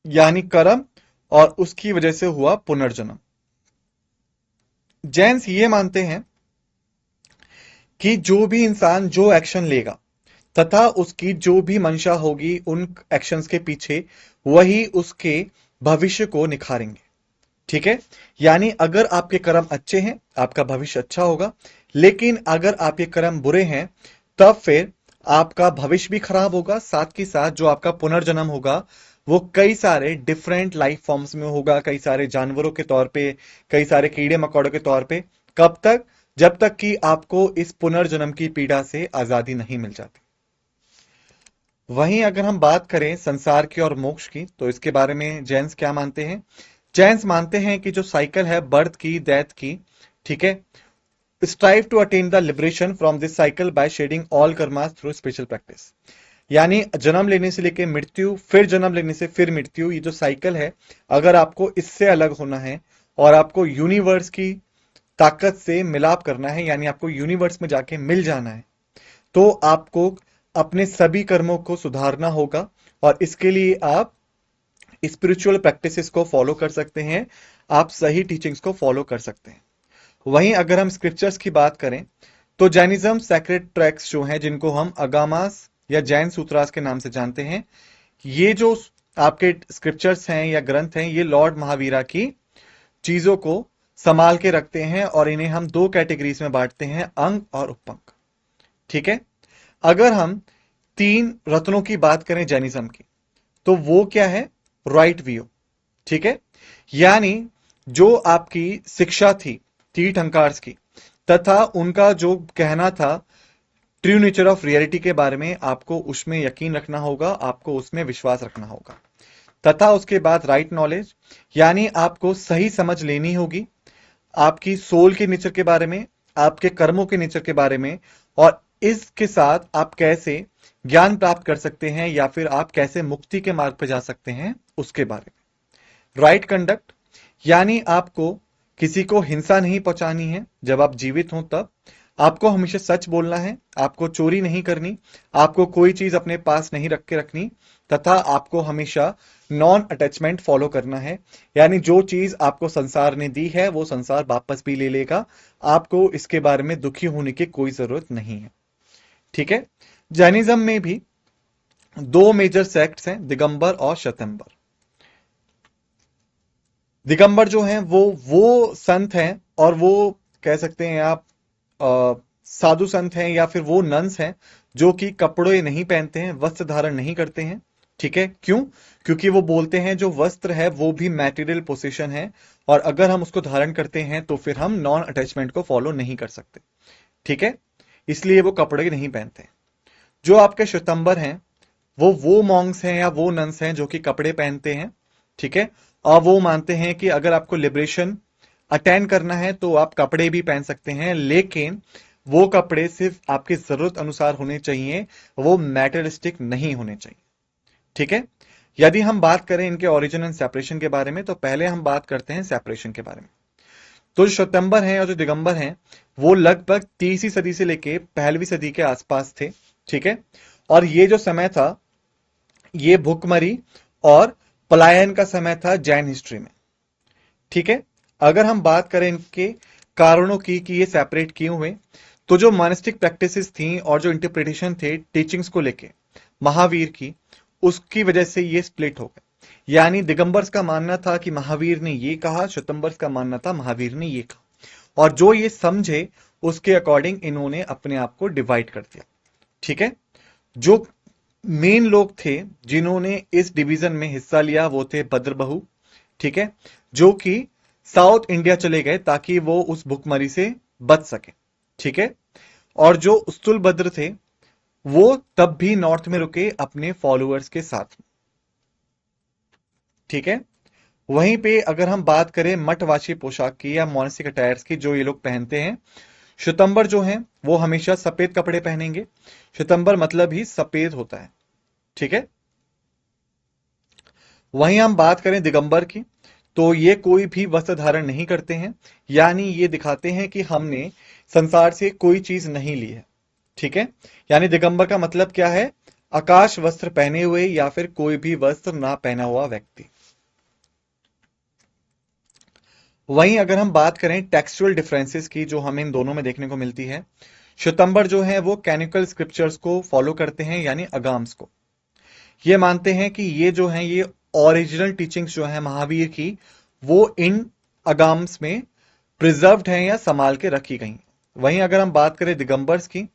यानी कर्म और उसकी वजह से हुआ पुनर्जन्म। जैन्स ये मानते हैं कि जो भी इंसान जो एक्शन लेगा तथा उसकी जो भी मंशा होगी उन एक्शंस के पीछे, वही उसके भविष्य को निखारेंगे। ठीक है। यानी अगर आपके कर्म अच्छे हैं आपका भविष्य अच्छा होगा, लेकिन अगर आपके कर्म बुरे हैं तब फिर आपका भविष्य भी खराब होगा, साथ ही साथ जो आपका पुनर्जन्म होगा वो कई सारे डिफरेंट लाइफ फॉर्म्स में होगा, कई सारे जानवरों के तौर पे, कई सारे कीड़े मकोड़ों के तौर पे। कब तक? जब तक कि आपको इस पुनर्जन्म की पीड़ा से आजादी नहीं मिल जाती। वहीं अगर हम बात करें संसार की और मोक्ष की, तो इसके बारे में जैन्स क्या मानते हैं? जैन्स मानते हैं कि जो साइकिल है बर्थ की, डेथ की, ठीक है, strive to attain the liberation from this cycle by shedding all karmas through special practice. यानी जन्म लेने से लेकर मृत्यु, फिर जन्म लेने से फिर मृत्यु, ये जो साइकिल है, अगर आपको इससे अलग होना है और आपको यूनिवर्स की ताकत से मिलाप करना है, यानी आपको यूनिवर्स में जाके मिल जाना है, तो आपको अपने सभी कर्मों को सुधारना होगा और इसके लिए आप स्पिरिचुअल प्रैक्टिसेस को फॉलो कर सकते हैं, आप सही टीचिंग्स को फॉलो कर सकते हैं। वहीं अगर हम स्क्रिप्चर्स की बात करें तो जैनिज्म सैक्रेड ट्रैक्स जो हैं, जिनको हम अगामास या जैन सूत्रास के नाम से जानते हैं, ये जो आपके स्क्रिप्चर्स हैं या ग्रंथ हैं, ये लॉर्ड महावीरा की चीजों को संभाल के रखते हैं और इन्हें हम दो कैटेगरीज में बांटते हैं, अंग और उपंग। ठीक है। अगर हम 3 रत्नों की बात करें जैनिज्म की, तो वो क्या है? Right view. ठीक है। यानी जो आपकी शिक्षा थी तीर्थंकर्स की, तथा उनका जो कहना था ट्रू नेचर ऑफ रियलिटी के बारे में, आपको उसमें यकीन रखना होगा, आपको उसमें विश्वास रखना होगा। तथा उसके बाद राइट नॉलेज, यानी आपको सही समझ लेनी होगी आपकी सोल के नेचर के बारे में, आपके कर्मों के नेचर के बारे में, और इसके साथ आप कैसे ज्ञान प्राप्त कर सकते हैं या फिर आप कैसे मुक्ति के मार्ग पर जा सकते हैं उसके बारे में। राइट कंडक्ट, यानी आपको किसी को हिंसा नहीं पहुंचानी है जब आप जीवित हो, तब आपको हमेशा सच बोलना है, आपको चोरी नहीं करनी, आपको कोई चीज अपने पास नहीं रख के रखनी, तथा आपको हमेशा नॉन अटैचमेंट फॉलो करना है। यानी जो चीज आपको संसार ने दी है वो संसार वापस भी ले लेगा, आपको इसके बारे में दुखी होने की कोई जरूरत नहीं है। ठीक है। जैनिज्म में भी 2 मेजर सेक्ट्स हैं, दिगंबर और शतंबर। दिगंबर जो हैं वो संत हैं और वो कह सकते हैं आप साधु संत हैं या फिर वो नन्स हैं जो कि कपड़े नहीं पहनते हैं, वस्त्र धारण नहीं करते हैं। ठीक है, क्यों? क्योंकि वो बोलते हैं जो वस्त्र है वो भी मैटेरियल पोजीशन है, और अगर हम उसको धारण करते हैं तो फिर हम नॉन अटैचमेंट को फॉलो नहीं कर सकते। ठीक है, इसलिए वो कपड़े नहीं पहनते। जो आपके श्वेतंबर हैं वो मॉन्क्स हैं या वो नन्स हैं जो कि कपड़े पहनते हैं। ठीक है, और वो मानते हैं कि अगर आपको लिबरेशन अटेंड करना है तो आप कपड़े भी पहन सकते हैं, लेकिन वो कपड़े सिर्फ आपकी जरूरत अनुसार होने चाहिए, वो मैटेरियलिस्टिक नहीं होने चाहिए। ठीक है, यदि हम बात करें इनके ओरिजिन एंड सेपरेशन के बारे में, तो पहले हम बात करते हैं सेपरेशन के बारे में। तो जो श्वेतंबर हैं और जो दिगंबर हैं वो लगभग 30वीं सदी से लेके 1वीं सदी के आसपास थे। ठीक है, और ये जो समय था ये भुखमरी और पलायन का समय था जैन हिस्ट्री में। ठीक है, अगर हम बात करें इनके कारणों की कि ये सेपरेट क्यों हुए, तो जो मॉनेस्टिक प्रैक्टिसेस थी और जो इंटरप्रिटेशन थे टीचिंग्स को लेके महावीर की, उसकी वजह से ये स्प्लिट हो गए। यानी दिगंबर्स का मानना था कि महावीर ने ये कहा, श्वेतंबर्स का मानना था महावीर ने ये कहा, और जो ये समझे उसके अकॉर्डिंग इन्होंने अपने आप को डिवाइड कर दिया। ठीक है, जो मेन लोग थे जिन्होंने इस डिवीजन में हिस्सा लिया वो थे भद्रबहु। ठीक है, जो कि साउथ इंडिया चले गए ताकि वो उस भुखमरी से बच सके। ठीक है, और जो उस्तुलभद्र थे वो तब भी नॉर्थ में रुके अपने फॉलोअर्स के साथ। ठीक है, वहीं पे अगर हम बात करें मठवासी पोशाक की या मोनेस्टिक अटायर्स की जो ये लोग पहनते हैं, श्वेतंबर जो हैं वो हमेशा सफेद कपड़े पहनेंगे। श्वेतंबर मतलब ही सफेद होता है। ठीक है, वहीं हम बात करें दिगंबर की, तो ये कोई भी वस्त्र धारण नहीं करते हैं, यानी ये दिखाते हैं कि हमने संसार से कोई चीज नहीं ली है। ठीक है, यानी दिगंबर का मतलब क्या है? आकाश वस्त्र पहने हुए या फिर कोई भी वस्त्र ना पहना हुआ व्यक्ति। वहीं अगर हम बात करें टेक्सचुअल डिफरेंसेस की जो हमें इन दोनों में देखने को मिलती है, श्वेतंबर जो है वो कैनिकल स्क्रिप्चर्स को फॉलो करते हैं, यानी अगाम्स को। ये मानते हैं कि ये जो है ये ओरिजिनल टीचिंग्स जो है महावीर की, वो इन अगाम्स में प्रिजर्व्ड हैं या संभाल के रखी गई। वहीं अगर हम बात करें दिगंबर्स की,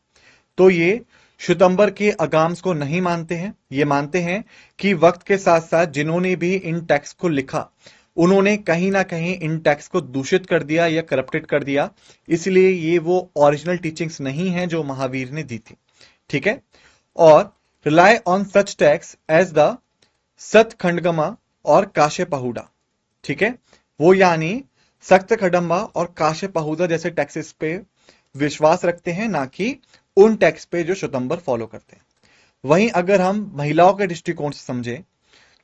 तो ये श्वेतंबर के अगाम्स को नहीं मानते हैं। ये मानते हैं कि वक्त के साथ साथ जिन्होंने भी इन टेक्स्ट को लिखा उन्होंने कहीं ना कहीं इन टेक्स्ट को दूषित कर दिया या करप्टेड कर दिया, इसलिए ये वो ओरिजिनल टीचिंग्स नहीं है जो महावीर ने दी थी। ठीक है, और rely on such text as the Satkhandagama और काश्य पहुड़ा। ठीक है, वो यानी सख्त खडम्बा और काश्य पहुदा जैसे टेक्सेस पे विश्वास रखते हैं, ना कि उन टेक्स्ट पे जो श्वेतंबर फॉलो करते हैं। वहीं अगर हम महिलाओं के दृष्टिकोण से समझें,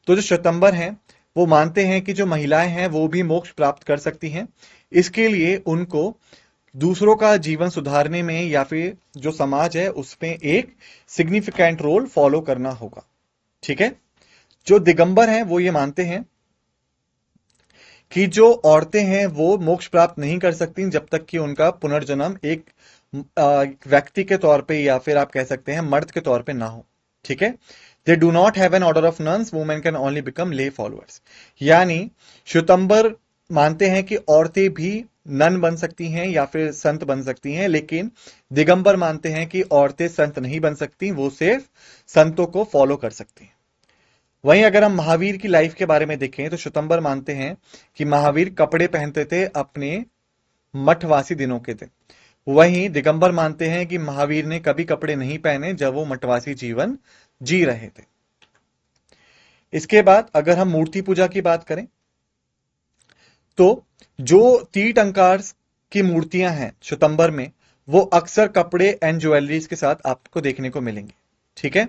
तो जो श्वेतंबर हैं वो मानते हैं कि जो महिलाएं हैं वो भी मोक्ष प्राप्त कर सकती हैं। इसके लिए उनको दूसरों का जीवन सुधारने में या फिर जो समाज है उसमें एक सिग्निफिकेंट रोल फॉलो करना होगा। ठीक है, जो दिगंबर हैं वो ये मानते हैं कि जो औरतें हैं वो मोक्ष प्राप्त नहीं कर सकती जब तक कि उनका पुनर्जन्म एक व्यक्ति के तौर पे या फिर आप कह सकते हैं मर्द के तौर पे ना हो। ठीक है, they do not have an order of nuns, women can only become ले फॉलोअर्स। यानी श्वेतंबर मानते हैं कि औरतें भी नन बन सकती हैं या फिर संत बन सकती हैं, लेकिन दिगंबर मानते हैं कि औरतें संत नहीं बन सकती, वो सिर्फ संतों को फॉलो कर सकती हैं। वहीं अगर हम महावीर की लाइफ के बारे में देखें, तो श्वेतंबर मानते हैं कि महावीर कपड़े पहनते थे अपने मठवासी दिनों के दिन। वहीं दिगंबर मानते हैं कि महावीर ने कभी कपड़े नहीं पहने जब वो मठवासी जीवन जी रहे थे। इसके बाद अगर हम मूर्ति पूजा की बात करें, तो जो तीर्थंकर की मूर्तियां हैं श्वेतंबर में, वो अक्सर कपड़े एंड ज्वेलरीज के साथ आपको देखने को मिलेंगे। ठीक है,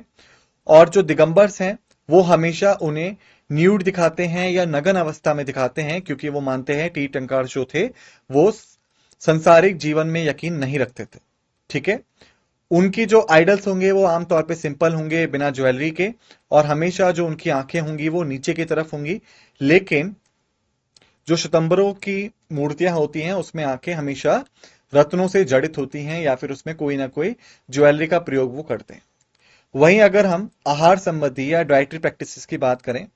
और जो दिगंबर्स हैं वो हमेशा उन्हें न्यूड दिखाते हैं या नग्न अवस्था में दिखाते हैं, क्योंकि वो मानते हैं तीर्थंकर जो थे वो संसारिक जीवन में यकीन नहीं रखते थे। ठीक है, उनकी जो आइडल्स होंगे वो आमतौर पे सिंपल होंगे बिना ज्वेलरी के, और हमेशा जो उनकी आंखें होंगी वो नीचे की तरफ होंगी। लेकिन जो श्वेतंबरों की मूर्तियां होती हैं उसमें आंखें हमेशा रत्नों से जड़ित होती हैं या फिर उसमें कोई ना कोई ज्वेलरी का प्रयोग वो करते हैं। वहीं अगर हम आहार संबंधी या डाइटरी प्रैक्टिसेस की बात करें,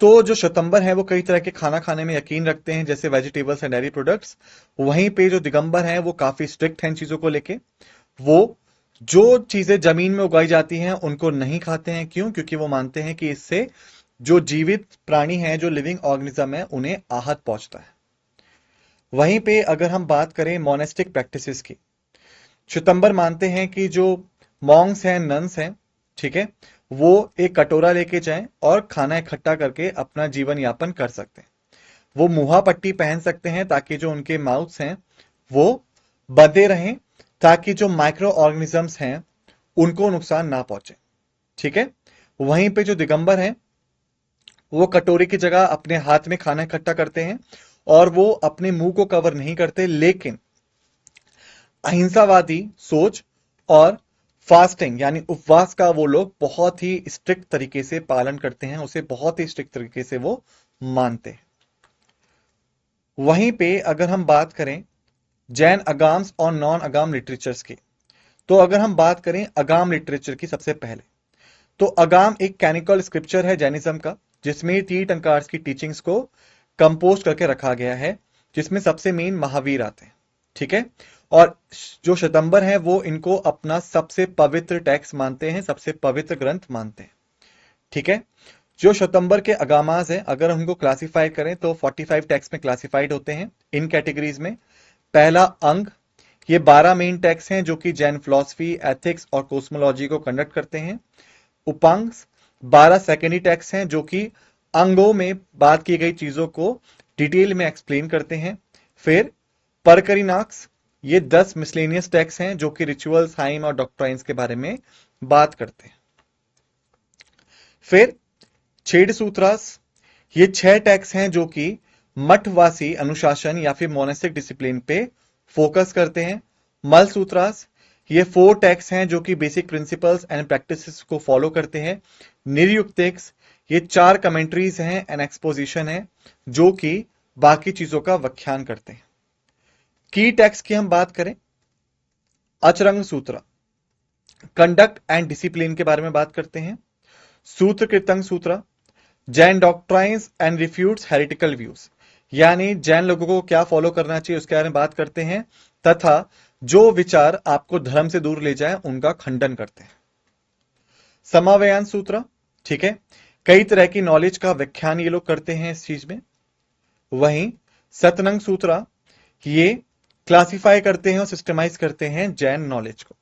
तो जो श्वेतंबर है वो कई तरह के खाना खाने में यकीन रखते हैं, जैसे वेजिटेबल्स एंड डेयरी प्रोडक्ट्स। वहीं पे जो दिगंबर हैं वो काफी स्ट्रिक्ट हैं इन चीजों को लेके। वो जो चीजें जमीन में उगाई जाती हैं उनको नहीं खाते हैं। क्यों? क्योंकि वो मानते हैं कि इससे जो जीवित प्राणी हैं, जो लिविंग ऑर्गेनिज्म है, उन्हें आहत पहुंचता है। वहीं पे अगर हम बात करें मोनेस्टिक प्रैक्टिसेस की, श्वेतंबर मानते हैं कि जो मॉन्क्स हैं, नन्स हैं, ठीक है, वो एक कटोरा लेके जाएं और खाना इकट्ठा करके अपना जीवन यापन कर सकते हैं। वो मुहा पट्टी पहन सकते हैं ताकि जो उनके माउथ्स हैं वो बंधे रहें, ताकि जो माइक्रो ऑर्गेनिजम्स हैं उनको नुकसान ना पहुंचे। ठीक है। वहीं पे जो दिगंबर हैं वो कटोरे की जगह अपने हाथ में खाना इकट्ठा करते हैं और वो अपने मुंह को कवर नहीं करते, लेकिन अहिंसावादी सोच और फास्टिंग यानी उपवास का वो लोग बहुत ही स्ट्रिक्ट तरीके से पालन करते हैं, उसे बहुत ही स्ट्रिक्ट तरीके से वो मानते हैं। वहीं पे अगर हम बात करें जैन अगाम्स और नॉन अगाम लिटरेचर्स की, तो अगर हम बात करें अगाम लिटरेचर की सबसे पहले, तो अगाम एक कैनिकल स्क्रिप्चर है जैनिज्म का, जिसमें तीर्थंकर्स की टीचिंग्स को कंपोज करके रखा गया है, जिसमें सबसे मेन महावीर आते हैं। ठीक है। और जो श्वेतंबर हैं वो इनको अपना सबसे पवित्र टेक्स्ट मानते हैं, सबसे पवित्र ग्रंथ मानते हैं। ठीक है। जो श्वेतंबर के अगामास हैं, अगर उनको क्लासिफाई करें तो 45 टेक्स्ट में क्लासिफाइड होते हैं इन कैटेगरीज में। पहला अंग, ये 12 मेन टेक्स्ट हैं जो कि जैन फिलॉसफी, एथिक्स और कोस्मोलॉजी को कंडक्ट करते हैं। उपांग 12 सेकेंडरी टेक्स्ट हैं जो कि अंगों में बात की गई चीजों को डिटेल में एक्सप्लेन करते हैं। फिर परकरिनाक्स, ये 10 मिसलेनियस टेक्स्ट हैं जो कि रिचुअल्स, हाइम और डॉक्ट्राइन्स के बारे में बात करते हैं। फिर छेद सूत्रास, ये 6 टेक्स्ट हैं जो कि मठवासी अनुशासन या फिर मोनेस्टिक डिसिप्लिन पे फोकस करते हैं। मल सूत्रास, ये 4 टेक्स्ट हैं जो कि बेसिक प्रिंसिपल्स एंड प्रैक्टिसेस को फॉलो करते हैं। निर्युक्तिक्स, ये 4 कमेंट्रीज हैं एंड एक्सपोजिशन है जो कि बाकी चीजों का व्याख्यान करते हैं। की टेक्स्ट की हम बात करें, अचरंग सूत्र कंडक्ट एंड डिसिप्लिन के बारे में बात करते हैं। सूत्र कृतंग सूत्र जैन डॉक्ट्राइन्स एंड रिफ्यूट्स हेरिटिकल व्यूज, यानी जैन लोगों को क्या फॉलो करना चाहिए उसके बारे में बात करते हैं, तथा जो विचार आपको धर्म से दूर ले जाए उनका खंडन करते हैं। समावयन सूत्र, ठीक है, कई तरह की नॉलेज का व्याख्यान ये लोग करते हैं इस चीज में। वहीं सतनंग सूत्र, ये क्लासिफाई करते हैं और सिस्टमाइज करते हैं जैन नॉलेज को।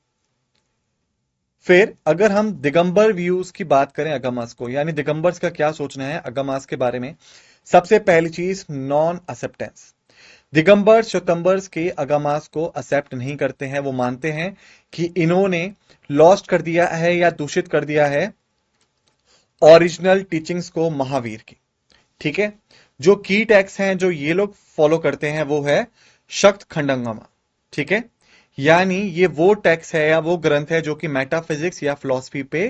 फिर अगर हम दिगंबर व्यूज की बात करें अगमास को, यानी दिगंबर्स का क्या सोचना है अगमास के बारे में, सबसे पहली चीज नॉन एक्सेप्टेंस। दिगंबर श्वेतंबर्स के अगमास को एक्सेप्ट नहीं करते हैं। वो मानते हैं कि इन्होंने लॉस्ट कर दिया है या दूषित कर दिया है ओरिजिनल टीचिंग्स को महावीर की। ठीक है। जो की टेक्स्ट हैं जो ये लोग फॉलो करते हैं वो है शक्त खंडंगमा। ठीक है। यानी ये वो टेक्स्ट है या वो ग्रंथ है जो कि मेटाफिजिक्स या फिलॉसफी पे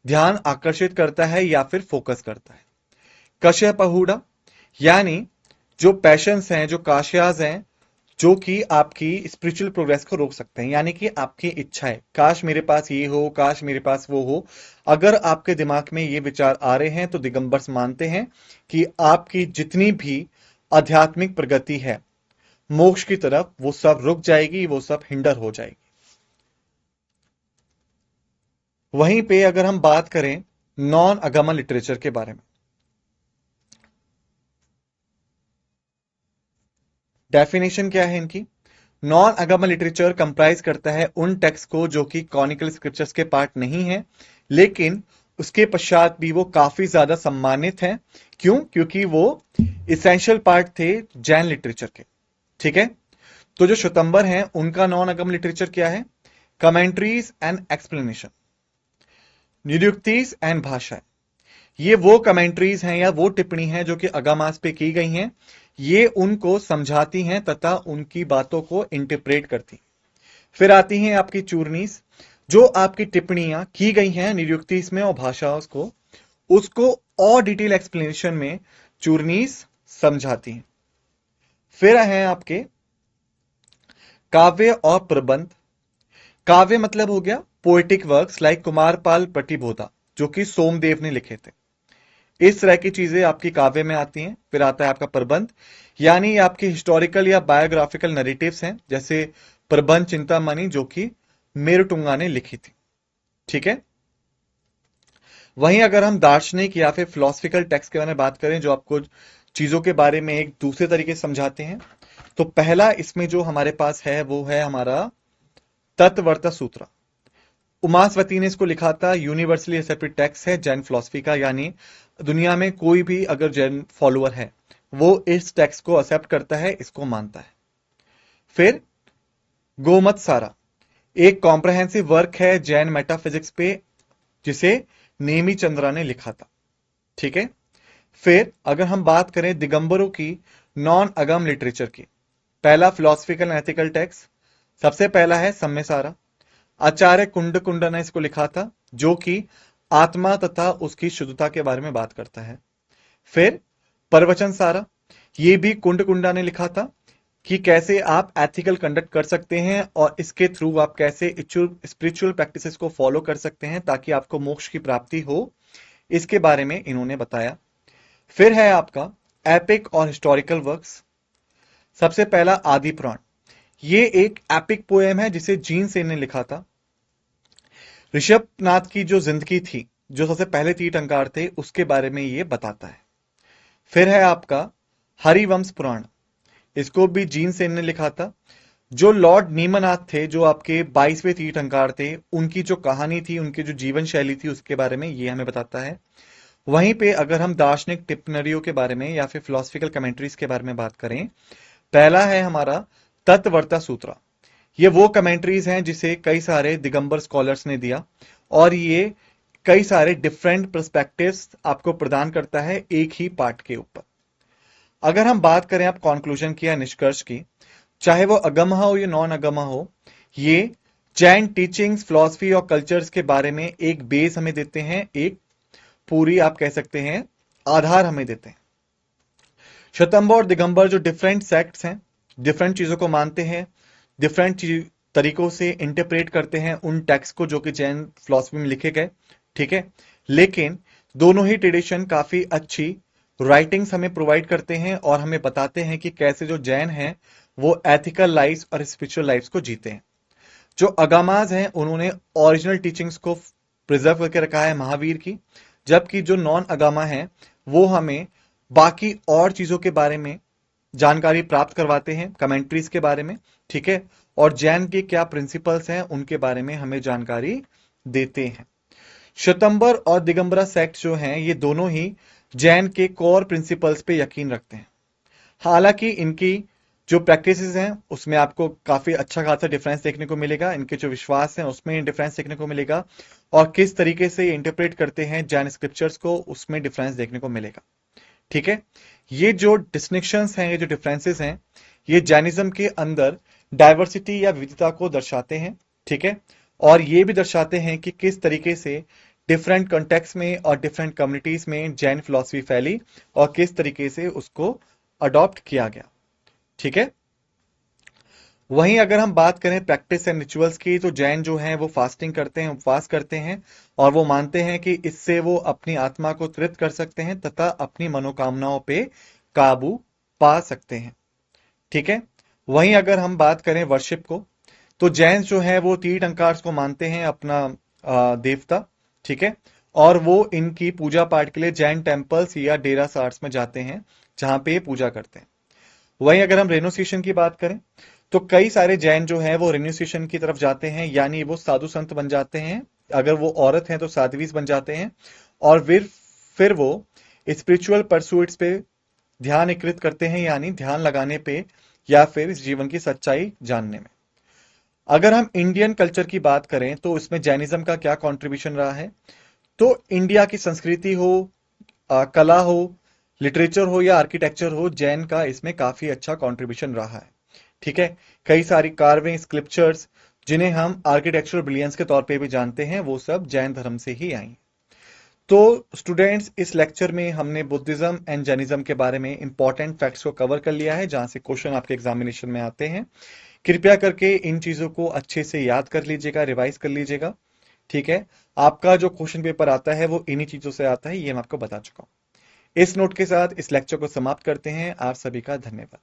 ध्यान आकर्षित करता है या फिर फोकस करता है। कश्य पहुड़ा, यानी जो पैशंस हैं, जो काशियाज हैं, जो कि आपकी स्पिरिचुअल प्रोग्रेस को रोक सकते हैं, यानी कि आपकी इच्छा है, काश मेरे पास ये हो, काश मेरे पास वो हो, अगर आपके दिमाग में ये विचार आ रहे हैं तो दिगंबर्स मानते हैं कि आपकी जितनी भी आध्यात्मिक प्रगति है मोक्ष की तरफ, वो सब रुक जाएगी, वो सब हिंडर हो जाएगी। वहीं पे अगर हम बात करें नॉन अगमा लिटरेचर के बारे में, डेफिनेशन क्या है इनकी। नॉन अगमा लिटरेचर कंप्राइज करता है उन टेक्स्ट को जो कि कॉनिकल स्क्रिप्चर्स के पार्ट नहीं है, लेकिन उसके पश्चात भी वो काफी ज्यादा सम्मानित हैं। क्यों? क्योंकि वो इसेंशियल पार्ट थे जैन लिटरेचर के। ठीक है। तो जो श्वेतंबर हैं उनका नॉन अगम लिटरेचर क्या है, कमेंट्रीज एंड एक्सप्लेनेशन, निरुक्तिस एंड भाषा। ये वो कमेंट्रीज हैं या वो टिप्पणी हैं जो कि अगामास पे की गई हैं, ये उनको समझाती हैं तथा उनकी बातों को इंटरप्रेट करती। फिर आती हैं आपकी चूर्नीस, जो आपकी टिप्पणियां की गई हैं निरुक्तिस में और भाषाओं को, उसको और डिटेल एक्सप्लेनेशन में चूर्नीस समझाती हैं। फिर हैं आपके काव्य और प्रबंध। काव्य मतलब हो गया पोएटिक वर्क्स लाइक कुमारपाल प्रतिबोधा जो कि सोमदेव ने लिखे थे। इस तरह की चीजें आपकी काव्य में आती हैं। फिर आता है आपका प्रबंध, यानी आपके हिस्टोरिकल या बायोग्राफिकल नरेटिव्स हैं, जैसे प्रबंध चिंतामणि जो कि मेरुटुंगा ने लिखी थी। ठीक है। वहीं अगर हम दार्शनिक या फिर फिलोसफिकल टेक्स्ट के बारे में बात करें जो आपको चीजों के बारे में एक दूसरे तरीके से समझाते हैं, तो पहला इसमें जो हमारे पास है वो है हमारा तत्ववर्ता सूत्र। उमासवती ने इसको लिखा था, यूनिवर्सली एक्सेप्टेड टेक्स्ट है जैन फिलोसफी का, यानी दुनिया में कोई भी अगर जैन फॉलोअर है वो इस टेक्स्ट को एक्सेप्ट करता है, इसको मानता है। फिर गोमत सारा एक कॉम्प्रहेंसिव वर्क है जैन मेटाफिजिक्स पे, जिसे नेमी चंद्रा ने लिखा था। ठीक है। फिर अगर हम बात करें दिगंबरों की नॉन अगम लिटरेचर की, पहला फिलोसफिकल एंड एथिकल टेक्स्ट सबसे पहला है सम्यसारा। आचार्य कुंड कुंड ने इसको लिखा था, जो कि आत्मा तथा उसकी शुद्धता के बारे में बात करता है। फिर प्रवचन सारा, ये भी कुंड कुंडा ने लिखा था कि कैसे आप एथिकल कंडक्ट कर सकते हैं और इसके थ्रू आप कैसे स्पिरिचुअल प्रैक्टिसेस को फॉलो कर सकते हैं ताकि आपको मोक्ष की प्राप्ति हो, इसके बारे में इन्होंने बताया। फिर है आपका एपिक और हिस्टोरिकल वर्क्स। सबसे पहला आदि पुराण, ये एक एपिक पोएम है जिसे जीन सेन ने लिखा था। ऋषभनाथ की जो जिंदगी थी, जो सबसे पहले तीर्थंकर थे, उसके बारे में ये बताता है। फिर है आपका हरिवंश पुराण, इसको भी जीन सेन ने लिखा था। जो लॉर्ड नीमनाथ थे, जो आपके 22वें तीर्थंकर थे, उनकी जो कहानी थी, उनकी जो जीवन शैली थी, उसके बारे में ये हमें बताता है। वहीं पे अगर हम दार्शनिक टिप्पणियों के बारे में या फिर फिलोसफिकल कमेंट्रीज के बारे में बात करें, पहला है हमारा तत्ववर्ता सूत्र। ये वो कमेंट्रीज हैं जिसे कई सारे दिगंबर स्कॉलर्स ने दिया, और ये कई सारे डिफरेंट पर्सपेक्टिव्स आपको प्रदान करता है एक ही पार्ट के ऊपर। अगर हम बात करें आप कंक्लूजन की या निष्कर्ष की, चाहे वो अगम हो या नॉन अगम हो, ये जैन टीचिंग्स, फिलॉसफी और कल्चर्स के बारे में एक बेस हमें देते हैं, एक पूरी आप कह सकते हैं आधार हमें देते हैं। श्वेतंबर और दिगंबर जो डिफरेंट सेक्ट्स हैं, डिफरेंट चीजों को मानते हैं, डिफरेंट तरीकों से इंटरप्रेट करते हैं उन टेक्स्ट को जो कि जैन फिलॉसफी में लिखे गए। ठीक है। लेकिन दोनों ही ट्रेडिशन काफी अच्छी राइटिंग्स हमें प्रोवाइड करते हैं और हमें बताते हैं कि कैसे जो जैन हैं वो एथिकल लाइफ और स्पिरिचुअल लाइफ को जीते हैं। जो अगामाज हैं उन्होंने ओरिजिनल टीचिंग्स को प्रिजर्व करके रखा है महावीर की, जबकि जो नॉन अगामा हैं वो हमें बाकी और चीजों के बारे में जानकारी प्राप्त करवाते हैं, कमेंट्रीज के बारे में। ठीक है। और जैन के क्या प्रिंसिपल्स हैं उनके बारे में हमें जानकारी देते हैं। श्वेतंबर और दिगंबरा सेक्ट जो हैं ये दोनों ही जैन के कोर प्रिंसिपल्स पे यकीन रखते हैं। हालांकि इनकी जो प्रैक्टिसेस हैं उसमें आपको काफी अच्छा खासा डिफरेंस देखने को मिलेगा, इनके जो विश्वास हैं उसमें डिफरेंस देखने को मिलेगा, और किस तरीके से इंटरप्रेट करते हैं जैन स्क्रिप्चर्स को उसमें डिफरेंस देखने को मिलेगा। ठीक है। ये जो डिस्टिंक्शंस हैं, ये जो डिफरेंसेस हैं, ये जैनिज्म के अंदर डाइवर्सिटी या विविधता को दर्शाते हैं। ठीक है। और ये भी दर्शाते हैं कि किस तरीके से डिफरेंट कॉन्टेक्स्ट में और डिफरेंट कम्युनिटीज में जैन फिलॉसफी फैली और किस तरीके से उसको अडॉप्ट किया गया। ठीक है। वहीं अगर हम बात करें प्रैक्टिस एंड रिचुअल्स की, तो जैन जो हैं वो फास्टिंग करते हैं, उपवास करते हैं, और वो मानते हैं कि इससे वो अपनी आत्मा को तृप्त कर सकते हैं तथा अपनी मनोकामनाओं पे काबू पा सकते हैं। ठीक है। वहीं अगर हम बात करें वर्शिप को, तो जैन जो है वो तीर्थंकर्स को मानते हैं अपना देवता। ठीक है। और वो इनकी पूजा पाठ के लिए जैन टेम्पल्स या डेरा सार्ट्स में जाते हैं जहां पे पूजा करते हैं। वहीं अगर हम रेनुसिएशन की बात करें, तो कई सारे जैन जो हैं वो रेनुसिएशन की तरफ जाते हैं, यानी वो साधु संत बन जाते हैं। अगर वो औरत हैं तो साध्वीज बन जाते हैं, और फिर वो स्पिरिचुअल परसूट्स पे ध्यान एकत्रित करते हैं, यानी ध्यान लगाने पे या फिर इस जीवन की सच्चाई जानने में। अगर हम इंडियन कल्चर की बात करें तो इसमें जैनिज्म का क्या कंट्रीब्यूशन रहा है, तो इंडिया की संस्कृति हो, कला हो, लिटरेचर हो या आर्किटेक्चर हो, जैन का इसमें काफी अच्छा कंट्रीब्यूशन रहा है। ठीक है। कई सारी कार्विंग, स्क्रिप्चर्स जिन्हें हम आर्किटेक्चरल ब्रिलियंस के तौर पे भी जानते हैं, वो सब जैन धर्म से ही आई। तो स्टूडेंट्स, इस लेक्चर में हमने बुद्धिज्म एंड जैनिज्म के बारे में इंपॉर्टेंट फैक्ट्स को कवर कर लिया है, जहां से क्वेश्चन आपके एग्जामिनेशन में आते हैं। कृपया करके इन चीजों को अच्छे से याद कर लीजिएगा, रिवाइज कर लीजिएगा। ठीक है। आपका जो क्वेश्चन पेपर आता है वो इन्हीं चीजों से आता है, ये मैं आपको बता चुका हूं। इस नोट के साथ इस लेक्चर को समाप्त करते हैं। आप सभी का धन्यवाद।